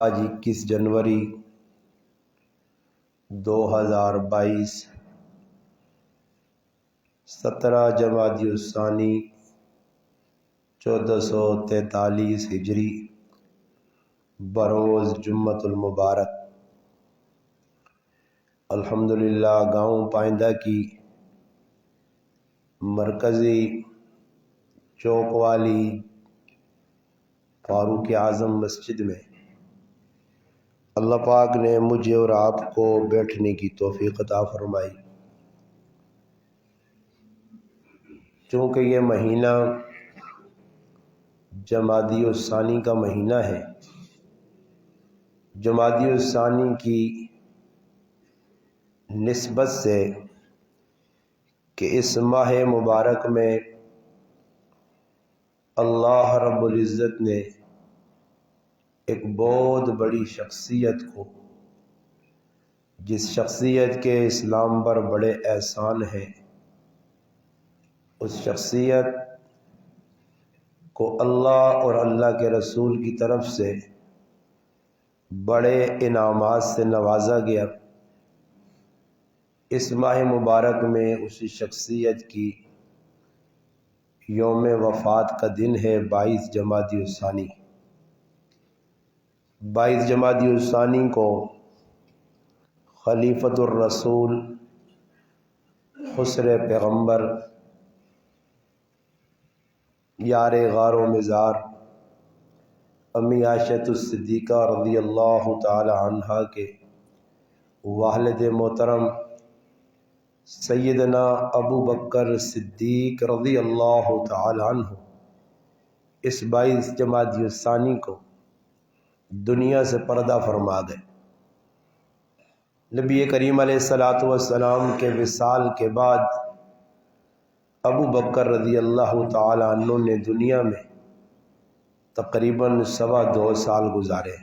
آج 21 جنوری 2022 17 جمادی الثانی 1443 ہجری بروز جمعۃ المبارک۔ الحمدللہ گاؤں پائندہ کی مرکزی چوک والی فاروق اعظم مسجد میں اللہ پاک نے مجھے اور آپ کو بیٹھنے کی توفیق عطا فرمائی۔ چونکہ یہ مہینہ جمادی الثانی کا مہینہ ہے، جمادی الثانی کی نسبت سے کہ اس ماہ مبارک میں اللہ رب العزت نے ایک بہت بڑی شخصیت کو، جس شخصیت کے اسلام پر بڑے احسان ہیں، اس شخصیت کو اللہ اور اللہ کے رسول کی طرف سے بڑے انعامات سے نوازا گیا۔ اس ماہ مبارک میں اسی شخصیت کی یوم وفات کا دن ہے 22 جمادی الثانی۔ 22 جمادی الثانی کو خلیفۃ الرسول خسر پیغمبر یار غار و مزار امی عائشہ الصدیقہ رضی اللہ تعالی عنہا کے والد محترم سیدنا ابو بکر صدیق رضی اللہ تعالی عنہ اس 22 جمادی الثانی کو دنیا سے پردہ فرما گئے۔ نبی کریم علیہ الصلاۃ والسلام کے وصال کے بعد ابو بکر رضی اللہ تعالی عنہ نے دنیا میں تقریباً 2.25 سال گزارے۔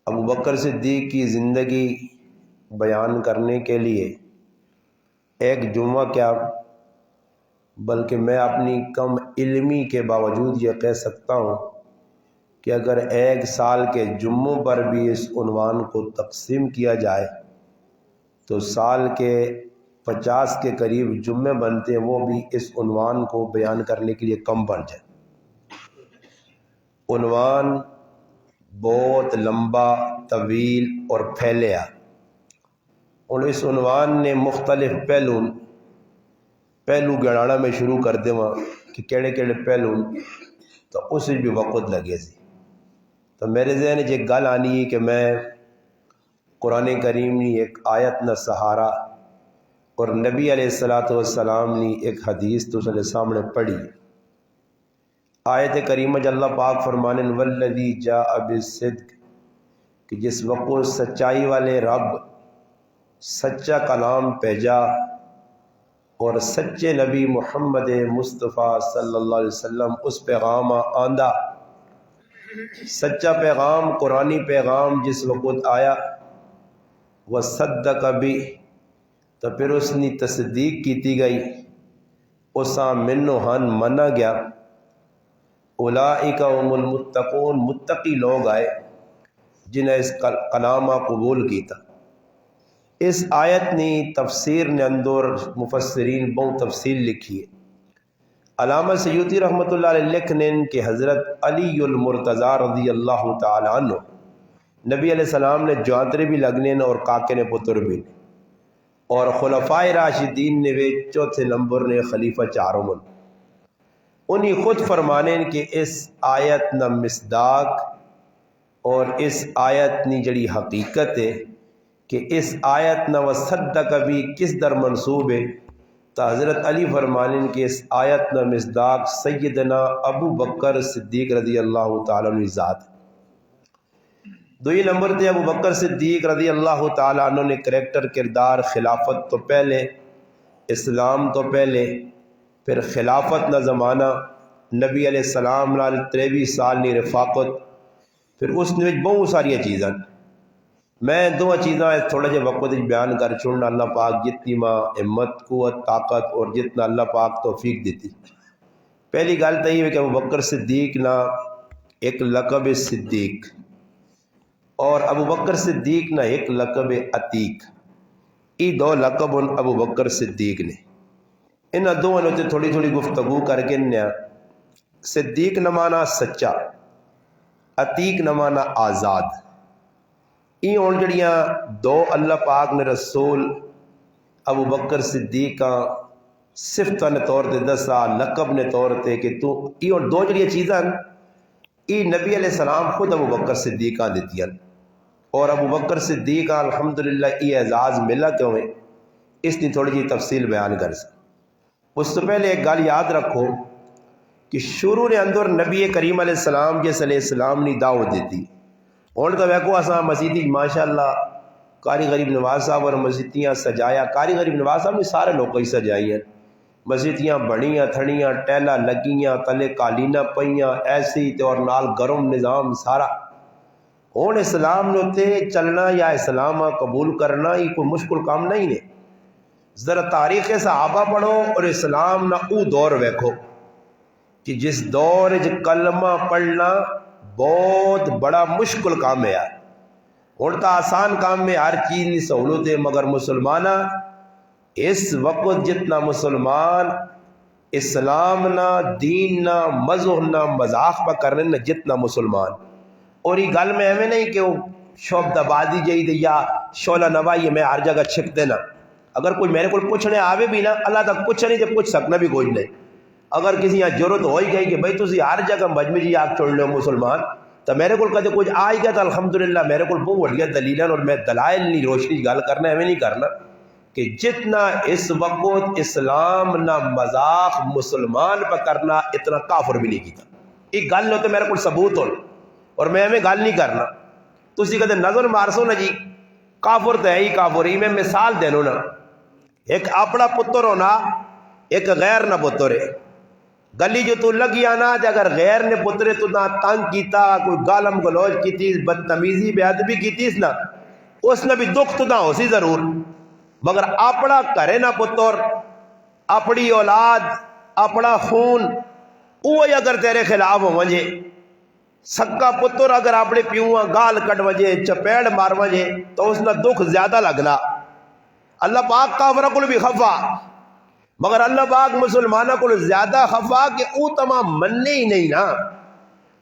ابو بکر صدیق کی زندگی بیان کرنے کے لیے ایک جمعہ کیا بلکہ میں اپنی کم علمی کے باوجود یہ کہہ سکتا ہوں کہ اگر 1 سال کے جمعوں پر بھی اس عنوان کو تقسیم کیا جائے تو سال کے 50 کے قریب جمعے بنتے ہیں، وہ بھی اس عنوان کو بیان کرنے کے لیے کم پڑ جائے۔ عنوان بہت لمبا، طویل اور پھیلیا، اور اس عنوان نے مختلف پہلو گڑانا میں شروع کر دے کہ کیڑے کیڑے پہلو، تو اس بھی وقت لگے سی۔ تو میرے ذہن ایک گل آنی ہے کہ میں قرآن کریم نے ایک آیت نہ سہارا اور نبی علیہ الصلاۃ والسلام نے ایک حدیث تو سارے سامنے پڑھی۔ آیت کریمہ جل اللہ پاک فرمانے والذی جاء بالصدق، کہ جس وقت سچائی والے رب سچا کلام بھیجا اور سچے نبی محمد مصطفیٰ صلی اللہ علیہ وسلم اس پیغام آندہ، سچا پیغام قرآنی پیغام جس وقت آیا، وصدق بھی، تو پھر اس نے تصدیق کیتی گئی، اساں منو ہن منا گیا، اولئک هم المتقون، متقی لوگ آئے جنہیں اس کلام قبول کیتا۔ اس آیت نے تفسیر نے اندر مفسرین بہت تفصیل لکھی ہے۔ علامہ سیوطی رحمۃ اللہ علیہ لکھنے کہ حضرت علی المرتضی رضی اللہ تعالی عنہ نبی علیہ السلام نے جوانترے بھی لگنے اور کاکے نے پتر بھی، اور خلفائے راشدین نے وہ چوتھے نمبر نے خلیفہ چاروں، انہی خود فرمانے کہ اس آیت نہ مصداق اور اس آیت نی جڑی حقیقت ہے کہ اس آیت نہ وصدق بھی کس در منصوب ہے، تو حضرت علی فرمانے کہ اس آیت نہ مصداق سیدنا ابو بکر صدیق رضی اللہ تعالیٰ عنہ ذات۔ دوئی نمبر تے ابو بکر صدیق رضی اللہ تعالیٰ عنہ نے کریکٹر کردار خلافت تو پہلے، اسلام تو پہلے، پھر خلافت نہ زمانہ، نبی علیہ السلام نال 23 سال نی رفاقت، پھر اس نے بہت ساری چیزاں، میں 2 چیزاں تھوڑا جہا وقت بیان کر چھوڑنا، اللہ پاک جتنی ماں ہمت قوت طاقت اور جتنا اللہ پاک توفیق دیتی۔ پہلی گل تو یہ ہے کہ ابو بکر صدیق نہ ایک لقب صدیق، اور ابو بکر صدیق نہ ایک لقب عتیق. یہ دو لقب ان ابو بکر صدیق نے. ان دونوں تے تھوڑی تھوڑی گفتگو کر کے نیا. صدیق نہ مانا سچا، عتیق نہ مانا آزاد. یہ ہوں جڑیاں دو اللہ پاک نے رسول ابو بکر صدیق کا صفتہ نے طور تے دسا، لقب نے طور تے کہ تو یہ دو جڑیاں چیزاں یہ نبی علیہ السلام خود ابو بکر صدیق کا دیتی ہیں. اور ابو بکر صدیق کا الحمدللہ یہ اعزاز ملا کیوں ہے، اس کی تھوڑی جی تفصیل بیان کر سا. اس سے پہلے ایک گل یاد رکھو کہ شروع نے اندر نبی کریم علیہ السلام جس علیہ السلام نے دعوت دیتی. ہوں تو ویکو اساں مسجد ماشاء اللہ قاری غریب نواز صاحب اور مسجدیاں سجایا. قاری غریب نواز صاحب نے سارے لوگ ہی سجائی ہیں. مسجدیاں بڑیاں تھڑیاں ٹیلا لگیاں تلے قالینہ پئیاں ایسی تے اور نال گرم نظام سارا. ہوں اسلام نے چلنا یا اسلام قبول کرنا یہ کوئی مشکل کام نہیں ہے. ذرا تاریخ صحابہ پڑھو اور اسلام نہ او دور ویکھو کہ جس دور کلمہ پڑھنا بہت بڑا مشکل کام ہے یار. ہوں تو آسان کام میں ہر چیز کی سہولت ہے، مگر مسلمانہ اس وقت جتنا مسلمان اسلام نہ دین نہ مذہب نہ مذاق پہ کرنے نہ جتنا مسلمان. اور یہ گل میں ایویں نہیں کہ وہ شعبہ بازی جائی دے یا شعلہ نوائی میں ہر جگہ چھپ دینا. اگر کوئی میرے کو پوچھنے آوے بھی نا اللہ تک پوچھ نہیں تو پوچھ سکنا بھی کوئی نہیں. اگر کسی یہاں ضرورت ہو ہی گئی کہ بھائی تسی ہر جگہ مجموعی آگ چھوڑ لو مسلمان تو میرے کو کدے کچھ آ ہی گیا تو الحمدللہ میرے کو بہت وڈیا دلیل ہے. اور میں دلائل نہیں روشنی گل کرنا ایویں نہیں کرنا کہ جتنا اس وقت اسلام نہ مذاق مسلمان پہ کرنا اتنا کافر بھی نہیں کیتا. یہ گل ہوتے میرے کو ثبوت ہو اور میں ایویں گل نہیں کرنا. تسی کدے نظر مارسو نا جی کافر تو ہے ہی کافر. ہی میں مثال دینو نا، ایک اپنا پتر ہونا ایک غیر نہ پتر ہے. گلی جو تو لگی آنا اگر غیر نے پترے تو نہ تنگ کیتا کوئی گالم گلوچ کیتیس بدتمیزی بے ادبی کیتیس نا اس نے بھی دکھ تو نہ ہو سی ضرور، مگر اپنا کرے نہ پتر اپنی اولاد اپنا خون وہی اگر تیرے خلاف ہو وجے سکا پتر اگر اپنے پیوں گال کٹ وجے چپیڑ مار وجے تو اس نے دکھ زیادہ لگنا. اللہ پاک کافرہ کو بھی خفا، مگر اللہ پاک مسلمانہ کو زیادہ خفا کہ او تمام مننے ہی نہیں نا.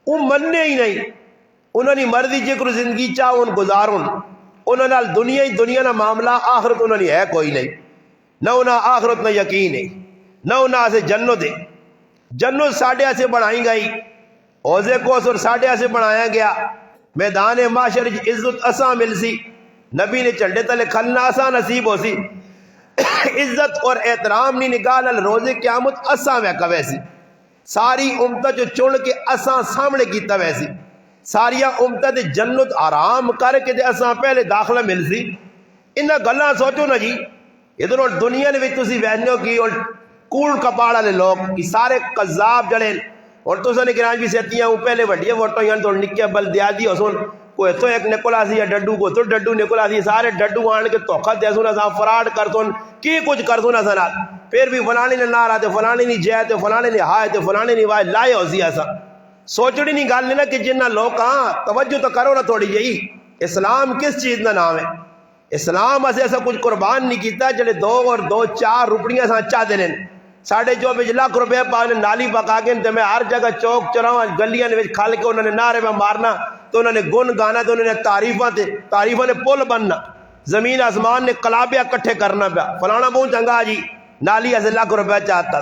او مننے ہی نہیں. انہوں نے مرضی جکر زندگی چاہ ان گزارن. انہوں نے دنیا ہی دنیا نہ معاملہ آخرت انہوں نے ہے کوئی نہیں. نہ انہوں آخرت نہ یقین ہے نہ انہوں سے جنت ہے. جنت ساڑھے سے بڑھائی گئی، اوزے کوثر ساڑھے سے بڑھایا گیا. میدان معاشر عزت اساں مل سی، نبی نے چنڈے تلے کھلنا اساں نصیب ہو سی. عزت اور احترام نہیں نکال روزے قیامت اساں ویکا ویسی. ساری امت جو چن کے اساں سامنے کیتا ویسی. ساریا امت جنت آرام کر کے اساں پہلے داخلہ مل سی. انہاں گلاں سوچو نا جی ادھر دنیا نے بھی تسی ویسنو کی اور کوڑ کپاڑ والے لوگ کی سارے قذاب جڑے اور تساں نے گراں بھی سیتیاں پہلے وڈیاں ووٹاں یان تو نکے بلدیاتی ہسن کوئی تو ایک نکلا سی یا ڈڈو کو تو ڈڈو نکلا سی سارے ڈڈو آن کے دھوکا دے سن اساں فراڈ کر سن کی کچھ کر سن اساں نال. پھر بھی فلانے نے نارا تے فلانے نہیں جے تے فلانے نے ہائے تے فلانے نے وائے لائے ہو سی. اساں سوچڑی نہیں گل نہیں نا کہ جنہ لوگ توجہ تو کرو نا تھوڑی جی. اسلام کس چیز کا نام ہے؟ اسلام اسے ایسا کچھ قربان نہیں کیتا جلے 2 اور 2 4 روپیاں سا چاہتے ہیں. 24 لاکھ روپے پا نالی پکا کے میں ہر جگہ چوک چراواں گلیاں نے کھل کے انہوں نے نعرے میں مارنا تو انہوں نے گن گانا تو انہوں نے تعریفاں نے پل بننا زمین آسمان نے کلابیا کٹھے کرنا پیا فلانا بہت چنگا جی نالی ایسے لاکھ روپے چاہتا.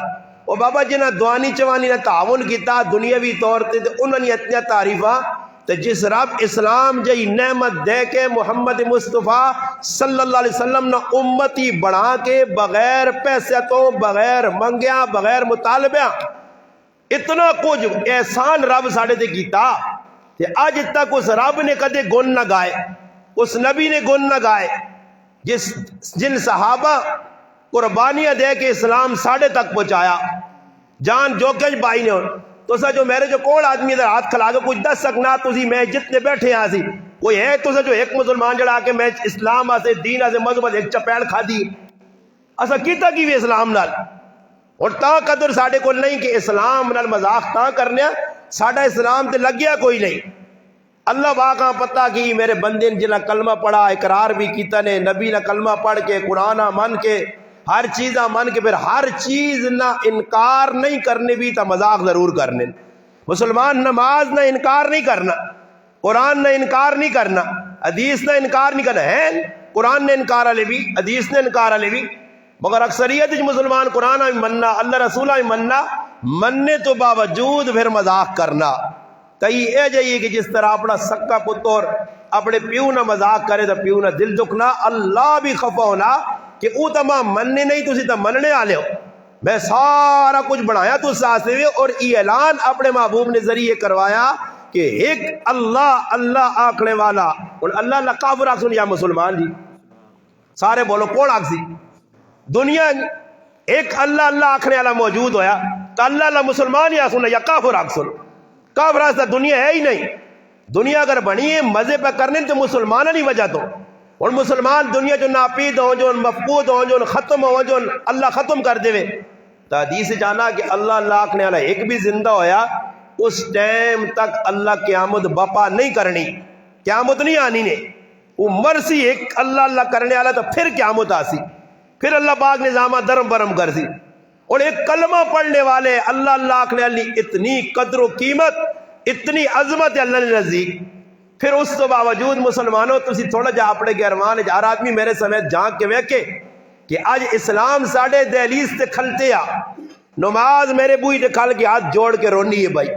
وہ بابا جنہ دوانی چوانی نے تعاون کیتا دنیاوی طور تے انہوں نے اتنی تعریفاں تے جس رب اسلام جی نعمت دے کے محمد مصطفیٰ صلی اللہ علیہ وسلم نے امتی بڑھا کے بغیر پیسے تو بغیر منگیاں بغیر مطالبیاں اتنا کچھ احسان رب ساڑھے تے کیتا تے آج تک اس رب نے کدے گن نہ گائے اس نبی نے گن نہ گائے جن صحابہ قربانیاں دے کے اسلام ساڑھے تک پہنچایا جان جو کچھ بائی نے تو سا جو میرے جو کون آدمی ادھر ہاتھ کھلا دو کچھ دس سکنا تسی میں جتنے بیٹھے ہیں سی کوئی ہے تو سا جو ایک مسلمان جڑا کے میں اسلام آسے دین آسے مذہب ایک چپیڑ کھا دی اسا کیتا کی بھی اسلام نال اور تا قدر ساڑھے کو نہیں کہ اسلام نال مذاق تا کرنے ساڈا اسلام تے لگیا کوئی نہیں. اللہ واقعہ پتہ کی میرے بندے جنہیں کلمہ پڑھا اقرار بھی کیتا نے نبی نے کلمہ پڑھ کے قرآن من کے ہر چیزاں من کے پھر ہر چیز نہ انکار نہیں کرنے بھی تا مذاق ضرور کرنے. مسلمان نماز نہ انکار نہیں کرنا, قرآن نہ انکار نہیں کرنا, حدیث نہ انکار نہیں کرنا ہے. قرآن نے انکار والے بھی حدیث نے انکار والے بھی, مگر اکثریت مسلمان قرآن بھی مننا اللہ رسول بھی مننا, مننے تو باوجود پھر مذاق کرنا. کئی اے جائیے کہ جس طرح اپنا سکا پتر اپنے پیو نہ مذاق کرے تو پیو نہ دل دکھنا, اللہ بھی خفا ہونا کہ او تمام مننے نہیں تسی تو مننے والے ہو. میں سارا کچھ بنایا تو ساسے ہوئے اور یہ اعلان اپنے محبوب نے ذریعے کروایا کہ ایک اللہ اللہ آکھنے والا. اور اللہ اللہ کافر آکھ سن یا مسلمان جی سارے بولو کون آکھ سی دنیا ایک اللہ اللہ آکھنے والا موجود ہویا تو اللہ اللہ مسلمان یا سن یا کافر آکھ سن. کافر آکھ دنیا ہے ہی نہیں. دنیا اگر بنی ہے مزے پہ کرنے تو مسلمان نہیں وجہ تو. اور مسلمان دنیا جو ناپید ہوں جو مفقود ہوں جو ختم ہوں جو اللہ ختم کر دے تو حدیث جانا کہ اللہ اللہ آکھنے والا ایک بھی زندہ ہویا اس ٹائم تک اللہ قیامت بپا نہیں کرنی, قیامت نہیں آنی نے. وہ مرسی ایک اللہ اللہ کرنے والا تو پھر قیامت آسی, پھر اللہ پاک نظامہ درم برم کر سی. اور ایک کلمہ پڑھنے والے اللہ اللہ آکھنے والی اتنی قدر و قیمت اتنی عظمت اللہ نے نزدیک. پھر اس تو باوجود مسلمانوں تسی تھوڑا جا اپنے گرمان ہر آدمی میرے سمیت جھانک کے ویکے کہ آج اسلام ساڑھے دہلیز تے کھلتے آ نماز میرے بوئی تے کھل کے ہاتھ جوڑ کے رونی ہے بھائی,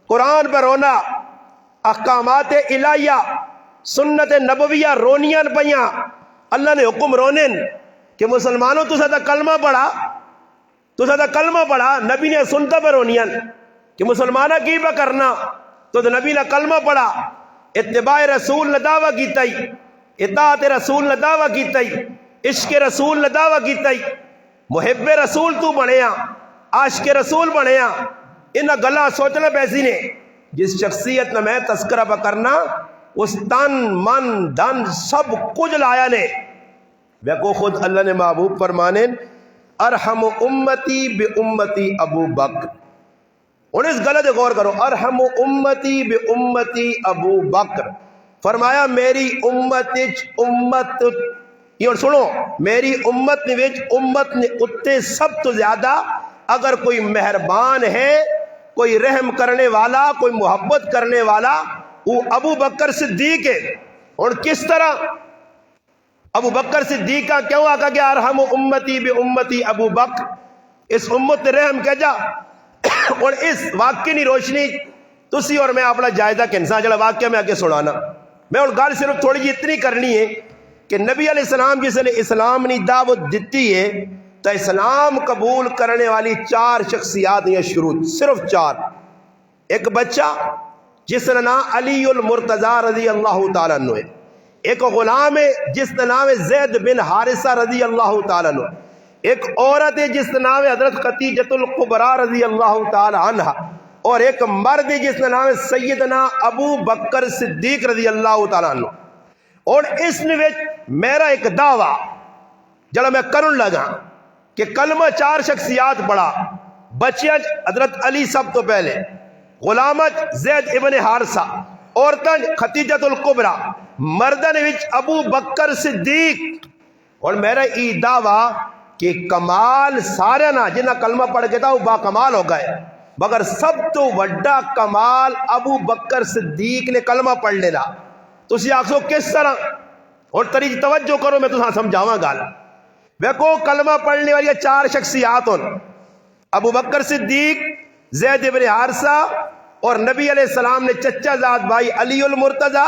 قرآن پر رونا, احکامات الہیہ سنت نبویہ رونیاں پیاں. اللہ نے حکم رونن کہ مسلمانوں تو سدا کلمہ پڑھا تو سدا کلمہ پڑھا, نبی نے سنتا پر رونیاں کہ مسلمانہ کی پہ کرنا تو نبی نے کلمہ پڑھا, اتباع رسول نے دعویٰ کیتا ہی, اطاعت رسول نے دعویٰ کیتا ہی, عشق رسول نے دعویٰ کیتا ہی, محب رسول تو بنیا, عاشق رسول بنیا. انہا گلا سوچنا پیسی نے جس شخصیت نے میں تذکرہ پہ کرنا اس تن من دھن سب کچھ لایا نے. ویکو خود اللہ نے محبوب فرمانے ارحم امتی بے امتی ابو بکر. اور اس غلط غور کرو, ارحم امتی بے امتی ابو بکر. فرمایا میری امت یہ سنو میری امت نے امت نے اتے سب تو زیادہ اگر کوئی مہربان ہے کوئی رحم کرنے والا کوئی محبت کرنے والا وہ ابو بکر صدیق ہے. اور کس طرح ابو بکر صدیق کا کیوں آقا کہ ارحم امتی بے امتی ابو بکر, اس امت نے رحم کیا جا. اور اس واقعے کی روشنی تسی اور میں اپنا جائزہ کنسا جڑا واقعہ میں آگے سنانا. میں اور گل صرف تھوڑی جی اتنی کرنی ہے کہ نبی علیہ السلام جس نے اسلام نے دعوت دیتی ہے تو اسلام قبول کرنے والی 4 شخصیات ہیں شروع, صرف 4. ایک بچہ جس کا نام علی المرتضی رضی اللہ تعالیٰ عنہ ہے, ایک غلام ہے جس کا نام ہے زید بن حارثہ رضی اللہ تعالیٰ عنہ, ایک عورت ہے جس کا نام ہے حضرت خدیجۃ الکبریٰ رضی اللہ تعالی عنہ, اور ایک مرد ہے جس کا نام ہے سیدنا ابو بکر صدیق رضی اللہ تعالی عنہ. اور اس نے میرا ایک دعویٰ جڑا میں کرن لگا کہ کلمہ 4 شخصیات پڑھا. بچیاں حضرت علی سب تو پہلے, غلامت زید ابن حارثہ, عورتاں خدیجۃ الکبریٰ, مردن وچ ابو بکر صدیق. اور میرا ای دعویٰ کہ کمال سارے نہ جنہ کلمہ پڑھ کے تھا وہ با کمال ہو گئے, مگر سب تو وڈا کمال ابو بکر صدیق نے کلمہ پڑھ لینا. تسی آکھو کس طرح, اور تری توجہ کرو میں تساں سمجھاواں گل. ویکھو کلمہ پڑھنے والی 4 شخصیات ہیں, ابو بکر صدیق, زید ابن حارثہ, اور نبی علیہ السلام نے چچا زاد بھائی علی المرتضی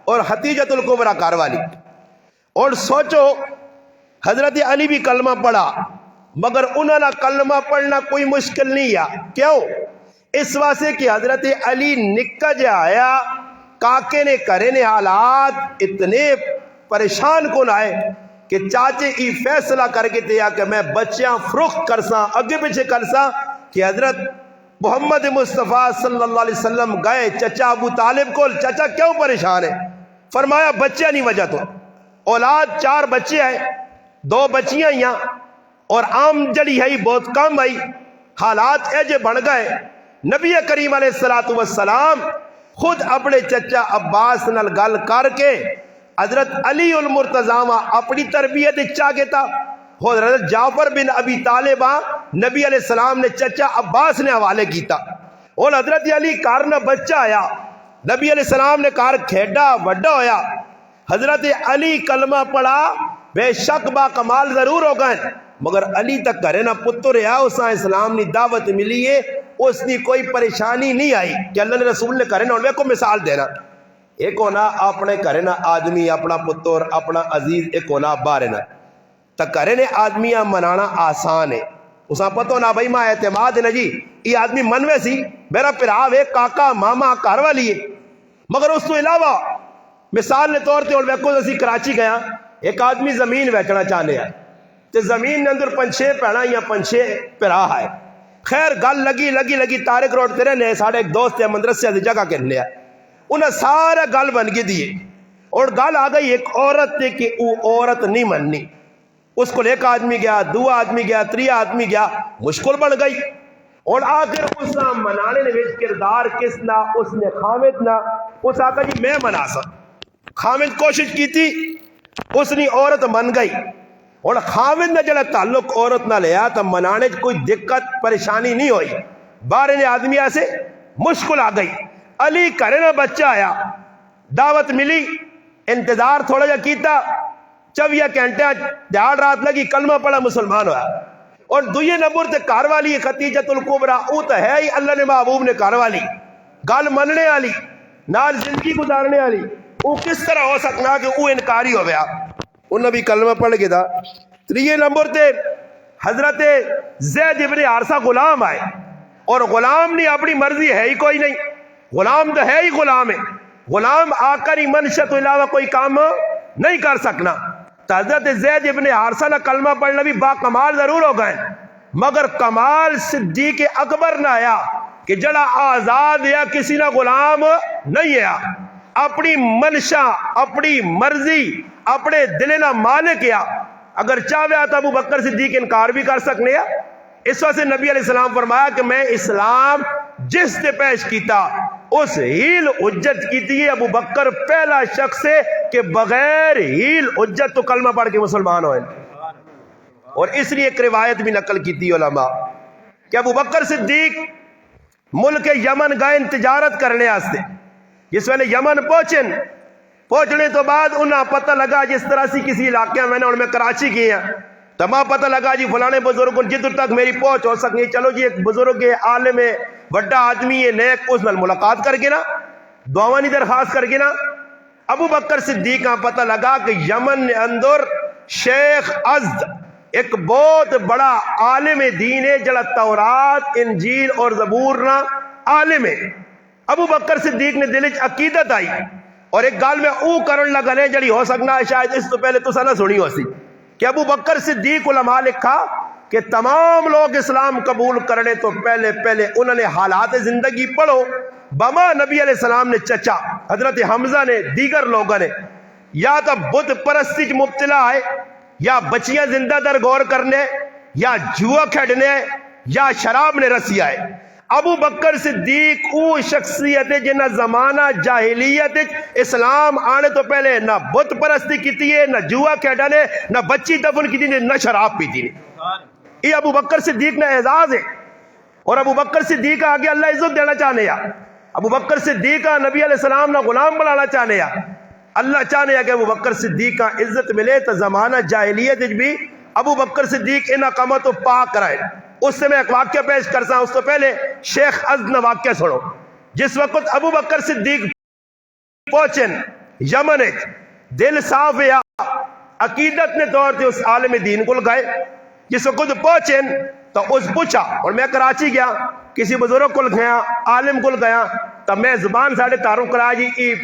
اور خدیجۃ الکبریٰ کار والی. اور سوچو حضرت علی بھی کلمہ پڑھا مگر انہوں نے کلمہ پڑھنا کوئی مشکل نہیں ہے. کیوں؟ اس واسطے کہ حضرت علی نکا جا آیا کاکے نے کرے نے حالات اتنے پریشان کون آئے کہ چاچے ای فیصلہ کر کے دیا کہ میں بچیاں فروخت کرساں اگے پیچھے کرساں کہ حضرت محمد مصطفیٰ صلی اللہ علیہ وسلم گئے چچا ابو طالب کو, چچا کیوں پریشان ہے؟ فرمایا بچیاں نہیں وجہ تو, اولاد 4 بچے ہیں, 2 بچیاں ہیں اور عام جڑی ہے بہت کم آئی, حالات ایجے بڑھ گئے نبی کریم علیہ الصلوۃ والسلام خود اپنے چچا عباس نال گل کر کے حضرت علی المرتضی اپنی تربیت چاہے تھا، حضرت جعفر بن ابی طالب نبی علیہ السلام نے چچا عباس نے حوالے کیتا، اور حضرت علی کار نہ بچہ آیا، نبی علیہ السلام نے کار کھیڈا وڈا ہویا، حضرت علی کلمہ پڑھا، بے شک با کمال ضرور ہو گئے، مگر علی تک کرے نہ پتر ہے، اس اسلام نے دعوت ملی ہے، اس کی کوئی پریشانی نہیں آئی کہ اللہ نے رسول نے کرے نہ ان کو مثال دینا، ایک ہونا اپنے کرے نہ آدمی اپنا پتر اپنا عزیز، ایک ہونا باہر نہ تو کرے نے آدمیاں منانا آسان ہے، اساں پتہ نہ بھائی ماں اعتماد ہے نا جی یہ آدمی منوے سی میرا پراو ہے کاکا ماما گھر والی ہے، مگر اس تو علاوہ مثال نے طور تے اور ویکو اسی کراچی گیا، ایک آدمی زمین ویچنا چاہنے ہیں تے زمین نے اندر 5-6 بھیڑاں یا 5-6 بھرا ہے، خیر گل لگی تارک روڈ تے رہنے ساڑھے ایک دوست ہے مدرسے دی جگہ کہنے ہے، انہیں سارا گل بن گئی دیئے، اور گل آ گئی ایک عورت تے کہ وہ عورت نہیں مننی، اس کو ایک آدمی گیا، دو آدمی گیا، 3 آدمی گیا، مشکل بن گئی، اور آخر اس نے منانے نے وچ کردار کس نہ اس نے خامد نہ اس آقا جی میں منا سا خامد کوشش کی تھی، اس نے عورت من گئی، اور خامد نے جڑا تعلق عورت نہ لیا تو منانے کوئی دقت پریشانی نہیں ہوئی، باہر نے آدمی ایسے مشکل آ گئی، علی کرے نہ بچہ آیا، دعوت ملی، انتظار تھوڑا جا کیتا، 24 گھنٹے دیہڑ رات لگی، کلمہ پڑھا مسلمان ہوا، اور دوئے نمبر تے کار والی خدیجۃ الکبریٰ او تو ہے ہی اللہ نے محبوب نے کار والی گل مننے والی نال زندگی گزارنے والی، وہ کس طرح ہو سکنا کہ وہ انکاری ہو گیا، انہیں بھی کلمہ پڑھ کے تھا۔ 3 نمبر تے حضرت زید ابن حارثہ غلام آئے، اور غلام نہیں اپنی مرضی ہے ہی کوئی نہیں، غلام تو ہے ہی غلام ہے، غلام آ کر ہی منشا تو علاوہ کوئی کام نہیں کر سکنا، تو حضرت زید ابن حارثہ نہ کلمہ پڑھنا بھی با کمال ضرور ہو گئے، مگر کمال صدیق اکبر نہ آیا کہ جڑا آزاد یا کسی نہ غلام نہیں ہے، اپنی منشا اپنی مرضی اپنے دل نہ مالک یا اگر چاہے تو ابو بکر صدیق انکار بھی کر سکنے ہیں، اس وجہ سے نبی علیہ السلام فرمایا کہ میں اسلام جس نے پیش کیتا اس ہیل حجت کیتی ہے، ابو بکر پہلا شخص ہے کہ بغیر ہیل حجت تو کلمہ پڑھ کے مسلمان ہوئے، اور اس لیے ایک روایت بھی نقل کیتی علماء کہ ابو بکر صدیق ملک یمن گئے تجارت کرنے آستے، جس ویلے یمن پہنچنے تو بعد انہیں پتہ لگا جس طرح سی کسی علاقے میں نے اور میں کراچی کی ہیں تمام پتہ لگا جی فلانے بزرگ جدھر تک میری پہنچ ہو سکے، چلو جی ایک بزرگ عالم بڑا آدمی ہے نیک، اس نال ملاقات کر کے نا دعوانی درخواست کر کے نا ابو بکر صدیق کا پتہ لگا کہ یمن نے اندر شیخ ازد ایک بہت بڑا عالم دین ہے جڑا تورات انجیل اور زبور نا عالم ہے، ابو بکر صدیق نے دل وچ عقیدت آئی، اور ایک گال میں او کرن لگا نے جڑی ہو سکنا ہے شاید اس تو پہلے تو نہ سنی ہو سی کہ ابو بکر صدیق علماء لکھا کہ تمام لوگ اسلام قبول کرنے تو پہلے انہوں نے حالات زندگی پڑھو، بما نبی علیہ السلام نے چچا حضرت حمزہ نے دیگر لوگوں نے یا تو بت پرستی چ مبتلا ہے، یا بچیاں زندہ در غور کرنے، یا جوا کھیڈنے، یا شراب نے رسی آئے، ابو بکر صدیق او شخصیت جنہ زمانہ جاہلیت اسلام آنے تو پہلے نہ بت پرستی کیتی ہے، نہ جوا کھیڈا نے، نہ بچی دفن کیتی نے، نہ شراب پیتی نے، یہ ابو بکر صدیق نے اعزاز ہے، اور ابو بکر صدیق آگے اللہ عزت دینا چاہنے یا ابو بکر صدیق نبی علیہ السلام نہ غلام بنانا چاہنے یا اللہ چاہنے یا کہ ابو بکر صدیق کا عزت ملے تو زمانہ جاہلیت بھی ابو بکر صدیق انہا کما تو پاک کرائے۔ اس سے میں ایک واقعہ پیش کرتا ہوں، اس تو پہلے شیخ ازد نے واقعہ سنو، جس وقت ابو بکر صدیق پہنچن یمن دل صاف یا عقیدت نے طور تے اس عالم دین کو گئے، جس وقت پہنچن تو اس پوچھا، اور میں کراچی گیا کسی بزرگ کو گیا عالم کو گیا تو میں زبان ساڑھے تعارف کرایا جی ای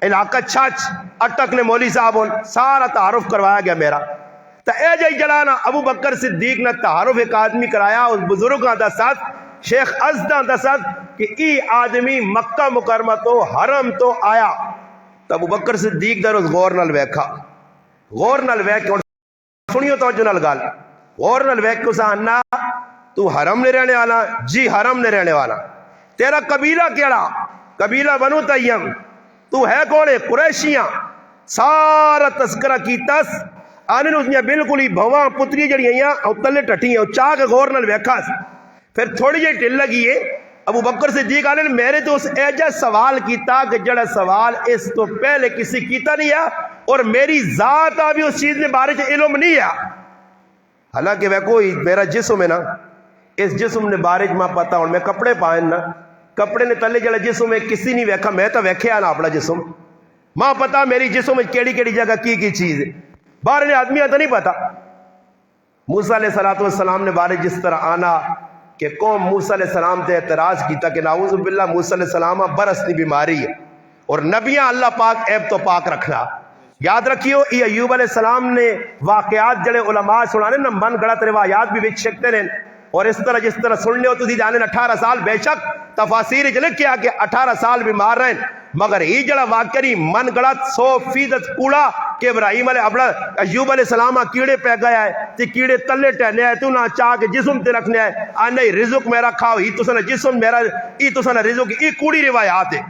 علاقہ چھاچ اٹک نے مولوی صاحب سارا تعارف کروایا گیا میرا، تو اے جائی جلانا ابو بکر صدیق نے تعارف ایک آدمی کرایا اس بزرگ کا دسات شیخ ازدہ دسات کہ ای آدمی مکہ مکرمہ تو حرم تو آیا، تو ابو بکر صدیق در اس غور نال ویکھا، غور نال ویکھ سنیو توجہ نال گال غور نال ویکھ کو ساننا تو حرم نے رہنے والا، جی حرم نے رہنے والا، تیرا قبیلہ کیڑا؟ قبیلہ بنو تیم. تو ہے کون ہے؟ قریشیاں. سارا تذکرہ کیتاس. آنے اس نے بالکل ہی بھواں پتری جڑی ہیں اور تلے ٹٹی ہیں چاہ کے غور نال ویکھا. پھر تھوڑی جی ٹل لگی ہے. ابو بکر صدیق آنے میرے تو اس ایجا سوال کیتا کہ جڑا سوال اس تو پہلے کسی کیتا نہیں ہے اور میری ذات آبی اس چیز میں بارے سے علم نہیں ہے. حالانکہ وہ کوئی میرا جسم ہے نا, اس جسم نے بارے میں پتا ہوں. میں کپڑے پائن نا, کپڑے نے تلے جڑا جسم ہے کسی نہیں ویکھا, میں تو ویکھیا نا اپنا جسم. ماں پتا میری جسم میں کیڑی کیڑی جگہ کی چیز ہے, باہر نے آدمی تو نہیں پتا. موسیٰ علیہ السلام نے بارے جس طرح آنا کہ قوم موسیٰ علیہ السلام تے اعتراض کیتا کہ نعوذ باللہ موسیٰ علیہ السلام برسنی بیماری ہے اور نبیاں اللہ پاک عیب تو پاک رکھنا. یاد رکھیو یہ ایوب علیہ السلام نے واقعات جڑے علماء سنانے نا من گڑت روایات بھی بچ سکتے ہیں, اور اس طرح جس طرح سننے ہو تو دی جانے 18 سال بے شک تفاسیر لکھ کیا کہ 18 سال بیمار رہے, مگر یہ جڑا واقعی من گڑت 100% کوڑا کہ ابراہیم علیہ اپنا ایوب علیہ السلام کیڑے پہ گیا ہے تے کیڑے تلے ٹہلے ہے تو نہ چاہ کے جسم تے رکھنے ہے نہیں رزق میرا کھاؤ ہی تو سنا جسم میرا ای تو سنا رزق ای کوڑی روایات ہے.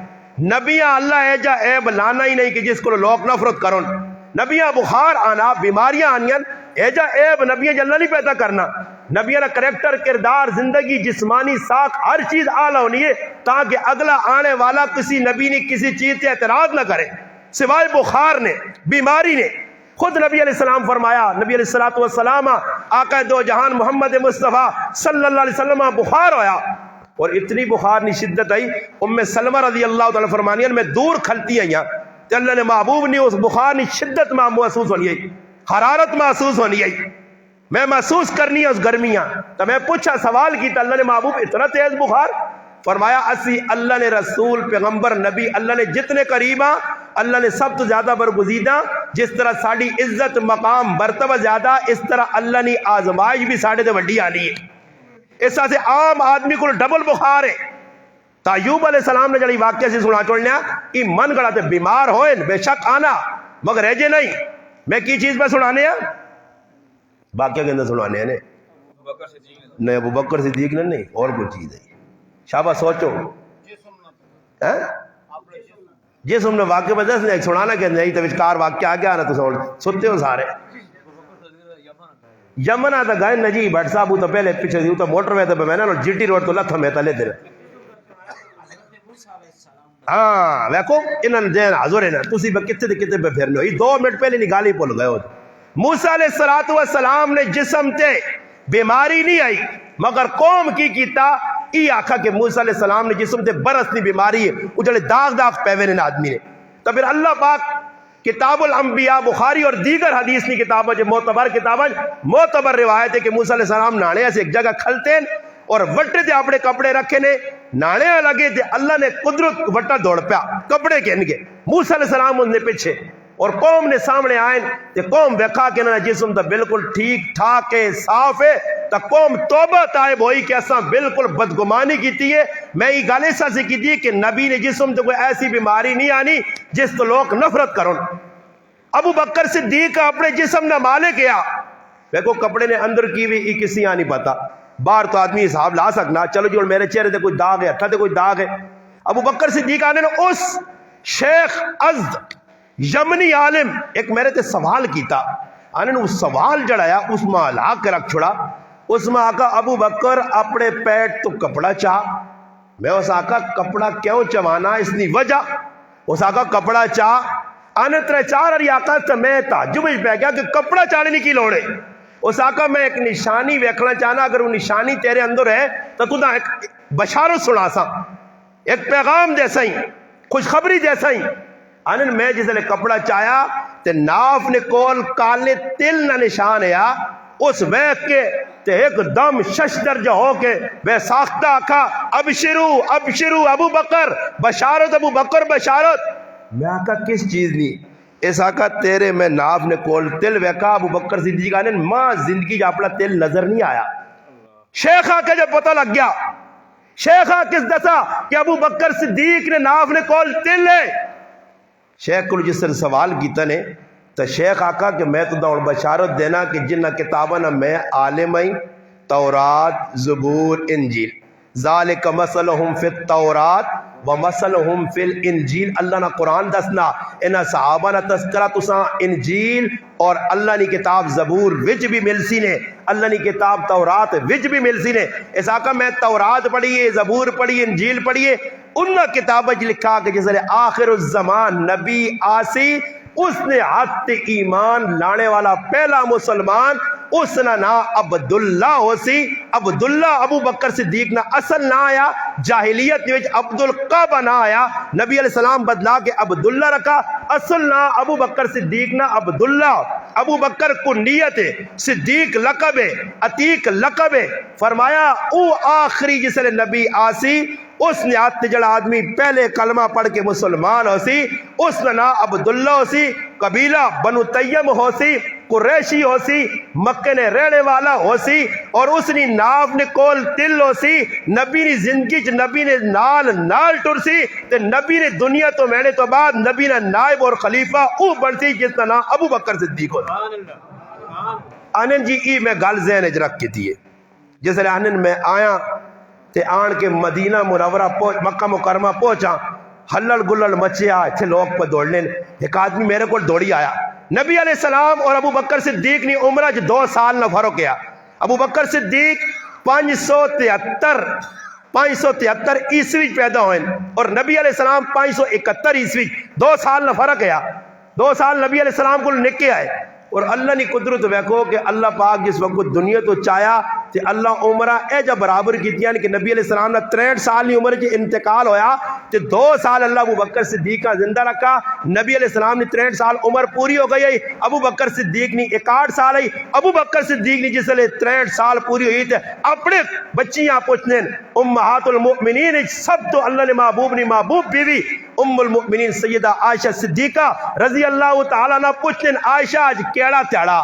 نبیاں اللہ ایجا عیب لانا ہی نہیں کہ جس کو لوگ نفرت کرن. نبیاں بخار آنا بیماریاں آنیاں ایجا عیب نبیاں جلنا نہیں پیدا کرنا. نبیاں کریکٹر کردار زندگی جسمانی ساکھ ہر چیز اعلیٰ ہونی ہے تاکہ اگلا آنے والا کسی نبی نے کسی چیز سے اعتراض نہ کرے سوائے بخار نے بیماری نے. خود نبی علیہ السلام فرمایا, نبی علیہ السلام آقا دو جہان محمد مصطفیٰ صلی اللہ علیہ وسلم بخار ہویا اور اتنی بخار نی شدت آئی ام سلمہ رضی اللہ تعالیٰ فرمانی میں دور کھلتی آئی کہ اللہ نے محبوب نے اس بخار نی شدت میں محسوس ہونی آئی, حرارت محسوس ہونی آئی, میں محسوس کرنی ہے اس گرمیاں. تو میں پوچھا سوال کی تو اللہ نے محبوب اتنا تیز بخار؟ فرمایا اسی اللہ نے رسول پیغمبر نبی اللہ نے جتنے قریبا اللہ نے سب تو زیادہ برگزیدہ. جس طرح ساڑی عزت مقام مرتبہ زیادہ اس طرح اللہ نے آزمائش بھی ساڑے دے وڈی آنی ہے. اس طرح سے عام آدمی کو ڈبل بخار ہے. ایوب علیہ السلام نے جڑی واقعہ سے سنا چھوڑنا کہ من گڑا تے بیمار ہوئے بے شک آنا مگر ایجے نہیں. میں کی چیز پہ سنانے ہیں واقعہ کے اندر سنانے ہیں نہیں ابو بکر صدیق نے نہیں اور کوئی چیز ہے. شابہ سوچو جسم نے واقعہ پہ دس نہیں سنانا کہ نہیں تو وچکار واقعہ آ گیا نا تو سنتے ہو سارے. یمن آتا گئے نجی بٹ صاحب تو پہلے پیچھے دیو تو موٹر وے تو میں نے جی ٹی روڈ تو لتھا میں تلے دے ہاں ویکو انہاں نے دین حضور ہے نا تسی کتے تے کتے پہ پھرنے ہو. یہ 2 منٹ پہلے نی گالی بھول گئے ہو. موسیٰ علیہ السلام نے جسم تے بیماری نہیں آئی مگر قوم کی کیتا یہ آکھا کہ موسیٰ علیہ السلام نے جسم تے برس نہیں بیماری ہے وہ جڑے داغ پیوے نے آدمی نے. تو پھر اللہ پاک کتاب الانبیاء بخاری اور دیگر حدیث کی کتابیں جو معتبر روایت ہے کہ موسیٰ علیہ السلام نانے سے ایک جگہ کھلتے ہیں اور وٹے تے اپنے کپڑے رکھے نے نانے لگے تے اللہ نے قدرت وٹا دوڑ پیا کپڑے کہن گے موسیٰ علیہ السلام ان نے پیچھے اور قوم نے سامنے آئیں تے قوم ویکھا کہ انہاں جسم تا بالکل ٹھیک ٹھاک ہے صاف ہے تا قوم توبہ طائب ہوئی کہ اساں بالکل بدگمانی کیتی ہے. میں یہ گل ایسا سے کی کہ نبی نے جسم تے کوئی ایسی بیماری نہیں آنی جس تو لوگ نفرت کرن. ابو بکر صدیق اپنے جسم نہ مالک کیا دیکھو کپڑے نے اندر کی بھی یہ کسی آ نہیں پتا باہر تو آدمی حساب لا سکنا چلو جو میرے چہرے تے کوئی داغ ہے ہتھا تے کوئی داغ ہے. ابو بکر صدیق آنے نے اس شیخ ازد یمنی عالم ایک میرے تے سوال کیتا آنے نے اس سوال جڑایا اس میں ہلا کے رکھ چھڑا. اس میں آقا ابو بکر اپنے پیٹ تو کپڑا چاہ. میں اس آقا کپڑا کیوں چوانا اس نی وجہ اس آقا کپڑا چاہ آنے ترے چار اور آقا تو میں تعجب پہ گیا کہ کپڑا چاہنے کی لوڑ ہے. اس آقا میں ایک نشانی ویکھنا چاہنا اگر وہ نشانی تیرے اندر ہے تو نہ ایک بشارت سنا سا ایک پیغام جیسا ہی خوشخبری جیسا ہی. آنے میں جس لئے کپڑا چاہیا تے ناف نے کول کالے تل نہ نشان ہے اس ویک کے تے ایک دم شش درجہ ہو کے بے ساختہ آکھا ابشرو ابو بکر بشارت ابو بکر بشارت. میں آقا کس چیز نہیں اس آقا تیرے میں ناف نے کول تل ویکا ابو بکر صدیق آنے ماں زندگی جا اپنا تل نظر نہیں آیا. شیخ آکے جب پتہ لگ گیا شیخ آکس دسا کہ ابو بکر صدیق نے ناف نے کول تل ہے. شیخ کو جس سے سوال کیتا نے تو شیخ آقا کہ میں تو داؤں بشارت دینا کہ جنہ کتابہ نہ میں عالم ہی تورات زبور انجیل ذالک مثلہم فی التورات و مثلہم فی الانجیل. اللہ نا قرآن دسنا انہاں صحابہ نا تذکرہ تساں انجیل اور اللہ نی کتاب زبور وچ بھی ملسی نے, اللہ نی کتاب تورات وچ بھی ملسی نے. اس آقا میں تورات پڑھیے, زبور پڑھیے, انجیل پڑھیے, انہاں کتابیں لکھا کہ جس نے آخر الزمان نبی آسی اس نے حد ایمان لانے والا پہلا مسلمان اس نا عبداللہ ہو سی. عبداللہ ابو بکر صدیق نا اصل نہ آیا, جاہلیت وچ عبد القعبہ نہ آیا, نبی علیہ السلام بدلا کے عبداللہ رکھا. اصل نہ ابو بکر صدیق نا عبداللہ, ابو بکر کنیت ہے, صدیق لقب ہے, عتیق لقب ہے. فرمایا او آخری جس نے نبی آسی اس نے آتے جڑا آدمی پہلے کلمہ پڑھ کے مسلمان ہو سی اس نے نا عبداللہ ہو سی, قبیلہ بنو تیم ہو سی, قریشی ہو سی, مکہ نے رہنے والا ہو سی, اور اس نے ناف نے کول تل ہو سی. نبی نے زندگی چ نبی نے نال ٹر سی تے نبی نے دنیا تو مینے تو بعد نبی نے نائب اور خلیفہ او بن سی جس کا نام ابو بکر صدیق ہو. آنن جی ای میں گل ذہن وچ رکھ کے دیے جس لے آنن میں آیا تے آن کے مدینہ منورہ مکہ مکرمہ پہنچا, ہلل گلل مچیا, اتھے لوگ پہ دوڑنے. ایک آدمی میرے کو دوڑی آیا, نبی علیہ السلام اور ابو بکر صدیق نے عمرہ 2 سال نہ فرق کیا. ابو بکر صدیق 573 عیسوی پیدا ہوئے اور نبی علیہ السلام 571 عیسوی, 2 سال نہ فرق کیا. 2 سال نبی علیہ السلام کو نکے آئے. اور اللہ نے قدرت ویکھو کہ اللہ پاک جس وقت دنیا تو چاہیا تے اللہ عمرہ اے جا برابر کیتیاں کہ نبی علیہ السلام نے 63 سال کی عمر کے انتقال ہویا تے 2 سال اللہ ابو بکر صدیق کا زندہ رکھا. نبی علیہ السلام نے 63 سال عمر پوری ہو گئی, ابو بکر صدیق نے 61 سال ہے. ابو بکر صدیق نے جس لئے 63 سال پوری ہوئی تھے اپنے بچیاں پوچھنے امہات المؤمنین سب تو اللہ نے محبوب بیوی ام المؤمنین سیدہ عائشہ صدیقہ رضی اللہ تعالیٰ نہ پوچھنے عائشہ آج کیڑا تیڑا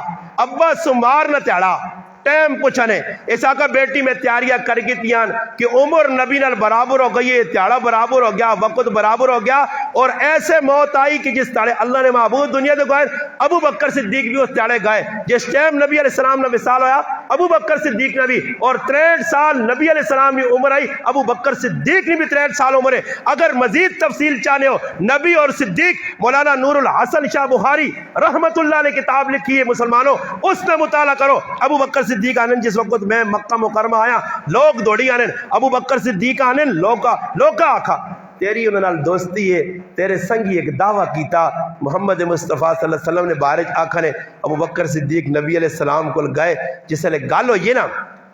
ابا سمار نہ تیڑا ٹائم پوچھنے. اس آقا بیٹی میں تیاریاں کر گئی تیان کہ عمر نبی نال برابر ہو گئی, تیارا برابر ہو گیا, وقت برابر ہو گیا, اور ایسے موت آئی کہ جس تاڑے اللہ نے معبود دنیا دے گئے ابو بکر صدیق بھی اس تاڑے گئے. جس ٹائم نبی علیہ السلام نے وصال ہویا ابو بکر صدیق نے بھی, اور 63 سال نبی علیہ السلام کی عمر آئی, ابو بکر صدیق نے بھی 63 سال عمر ہے. اگر مزید تفصیل چاہنے ہو نبی اور صدیق مولانا نور الحسن شاہ بخاری رحمت اللہ علیہ کتاب لکھی ہے مسلمانوں, اس نے مطالعہ کرو. ابو بکر صدیق آنن جس وقت میں مکہ مکرمہ آیا لوگ دوڑی آنن, ابو بکر صدیق آنن لوکا آکھا تیری انہوں نال دوستی ہے, تیرے سنگی ایک دعویٰ کیتا محمد مصطفیٰ صلی اللہ علیہ وسلم نے بارج آکھا نے. ابو بکر صدیق نبی علیہ السلام کو گئے, جس نے گل ہوئی نا